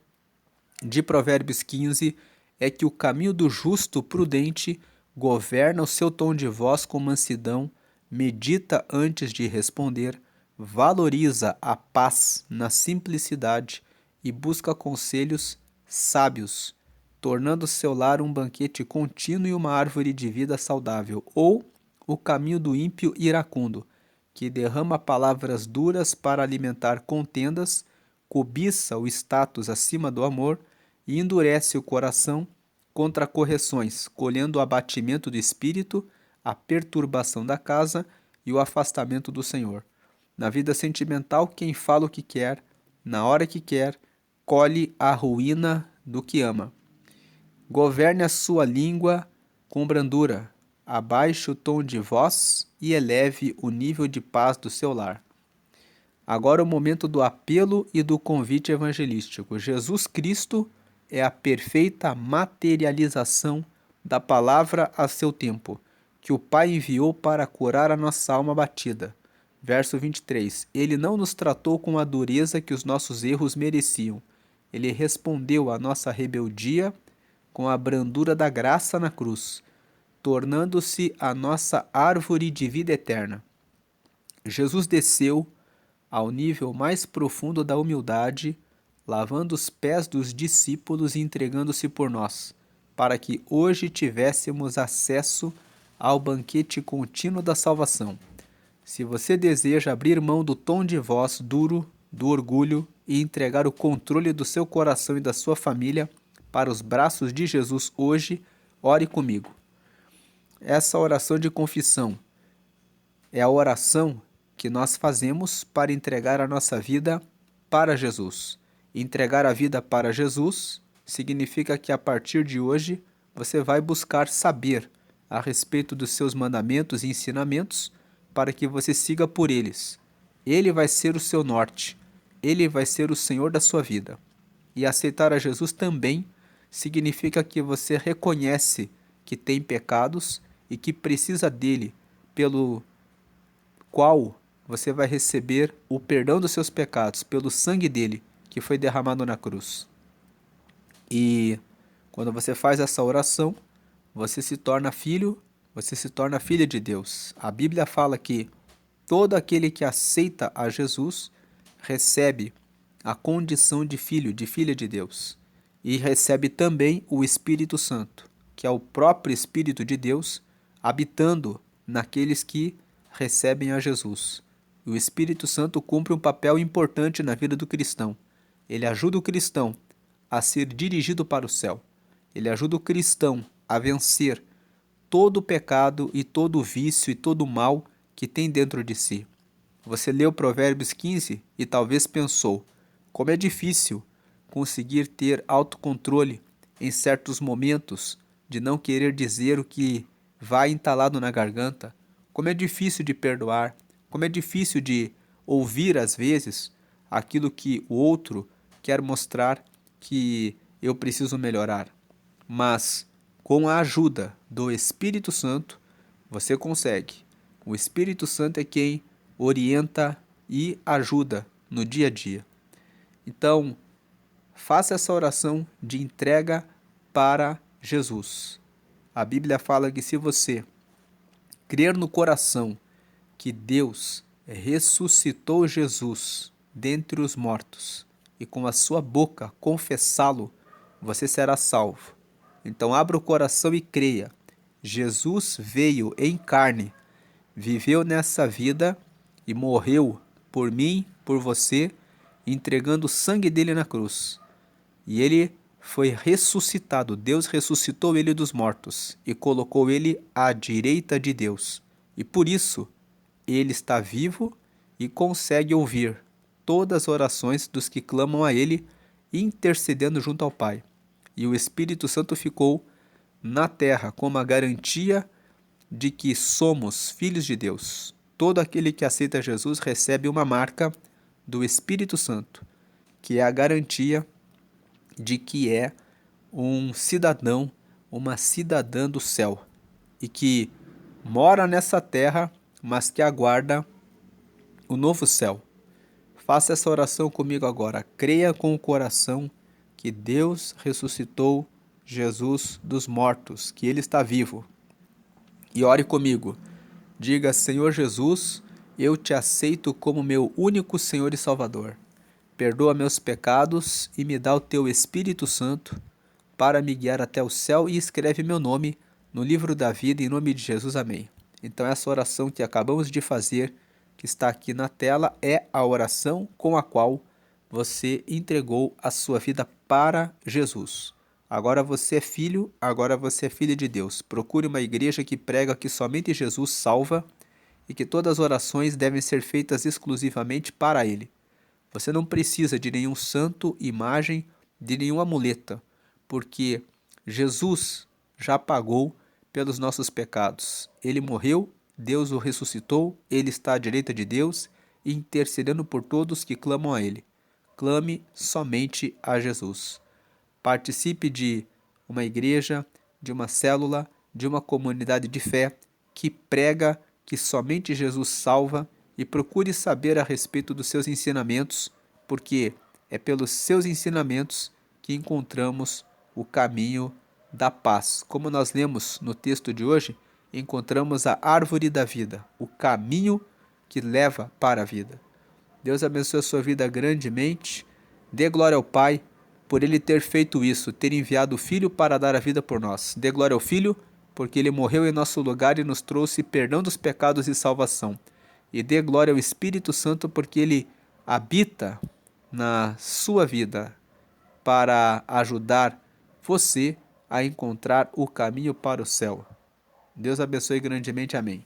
[SPEAKER 1] de Provérbios 15 é que o caminho do justo prudente governa o seu tom de voz com mansidão, medita antes de responder, valoriza a paz na simplicidade e busca conselhos sábios, tornando seu lar um banquete contínuo e uma árvore de vida saudável, ou o caminho do ímpio iracundo, que derrama palavras duras para alimentar contendas, cobiça o status acima do amor e endurece o coração contra correções, colhendo o abatimento do espírito, a perturbação da casa e o afastamento do Senhor. Na vida sentimental, quem fala o que quer, na hora que quer, colhe a ruína do que ama. Governe a sua língua com brandura, abaixe o tom de voz e eleve o nível de paz do seu lar. Agora o momento do apelo e do convite evangelístico. Jesus Cristo é a perfeita materialização da palavra a seu tempo, que o Pai enviou para curar a nossa alma abatida. Verso 23. Ele não nos tratou com a dureza que os nossos erros mereciam. Ele respondeu à nossa rebeldia com a brandura da graça na cruz, tornando-se a nossa árvore de vida eterna. Jesus desceu ao nível mais profundo da humildade, lavando os pés dos discípulos e entregando-se por nós, para que hoje tivéssemos acesso ao banquete contínuo da salvação. Se você deseja abrir mão do tom de voz duro, do orgulho e entregar o controle do seu coração e da sua família para os braços de Jesus hoje, ore comigo. Essa oração de confissão é a oração que nós fazemos para entregar a nossa vida para Jesus. Entregar a vida para Jesus significa que a partir de hoje você vai buscar saber a respeito dos seus mandamentos e ensinamentos para que você siga por eles. Ele vai ser o seu norte, ele vai ser o Senhor da sua vida. E aceitar a Jesus também significa que você reconhece que tem pecados e que precisa dele, pelo qual você vai receber o perdão dos seus pecados pelo sangue dele que foi derramado na cruz. E quando você faz essa oração, você se torna filho, você se torna filha de Deus. A Bíblia fala que todo aquele que aceita a Jesus recebe a condição de filho, de filha de Deus. E recebe também o Espírito Santo, que é o próprio Espírito de Deus, habitando naqueles que recebem a Jesus. O Espírito Santo cumpre um papel importante na vida do cristão. Ele ajuda o cristão a ser dirigido para o céu. Ele ajuda o cristão a vencer todo o pecado e todo o vício e todo o mal que tem dentro de si. Você leu Provérbios 15 e talvez pensou, como é difícil conseguir ter autocontrole em certos momentos, de não querer dizer o que vai entalado na garganta, como é difícil de perdoar, como é difícil de ouvir às vezes aquilo que o outro quer mostrar que eu preciso melhorar. Mas com a ajuda do Espírito Santo, você consegue. O Espírito Santo é quem orienta e ajuda no dia a dia. Então, faça essa oração de entrega para Jesus. A Bíblia fala que se você crer no coração que Deus ressuscitou Jesus dentre os mortos e com a sua boca confessá-lo, você será salvo. Então abra o coração e creia. Jesus veio em carne, viveu nessa vida e morreu por mim, por você, entregando o sangue dele na cruz. E ele foi ressuscitado. Deus ressuscitou ele dos mortos e colocou ele à direita de Deus. E por isso ele está vivo e consegue ouvir todas as orações dos que clamam a Ele, intercedendo junto ao Pai. E o Espírito Santo ficou na terra como a garantia de que somos filhos de Deus. Todo aquele que aceita Jesus recebe uma marca do Espírito Santo, que é a garantia de que é um cidadão, uma cidadã do céu, e que mora nessa terra, mas que aguarda o novo céu. Faça essa oração comigo agora. Creia com o coração que Deus ressuscitou Jesus dos mortos, que Ele está vivo. E ore comigo. Diga: Senhor Jesus, eu te aceito como meu único Senhor e Salvador. Perdoa meus pecados e me dá o teu Espírito Santo para me guiar até o céu e escreve meu nome no livro da vida, em nome de Jesus. Amém. Então essa oração que acabamos de fazer, que está aqui na tela, é a oração com a qual você entregou a sua vida para Jesus. Agora você é filho, agora você é filha de Deus. Procure uma igreja que prega que somente Jesus salva e que todas as orações devem ser feitas exclusivamente para Ele. Você não precisa de nenhum santo, imagem, de nenhuma muleta, porque Jesus já pagou pelos nossos pecados. Ele morreu, Deus o ressuscitou, Ele está à direita de Deus, intercedendo por todos que clamam a Ele. Clame somente a Jesus. Participe de uma igreja, de uma célula, de uma comunidade de fé que prega que somente Jesus salva, e procure saber a respeito dos seus ensinamentos, porque é pelos seus ensinamentos que encontramos o caminho da paz. Como nós lemos no texto de hoje, encontramos a árvore da vida, o caminho que leva para a vida. Deus abençoe a sua vida grandemente. Dê glória ao Pai por Ele ter feito isso, ter enviado o Filho para dar a vida por nós. Dê glória ao Filho, porque Ele morreu em nosso lugar e nos trouxe perdão dos pecados e salvação. E dê glória ao Espírito Santo, porque Ele habita na sua vida para ajudar você a encontrar o caminho para o céu. Deus abençoe grandemente. Amém.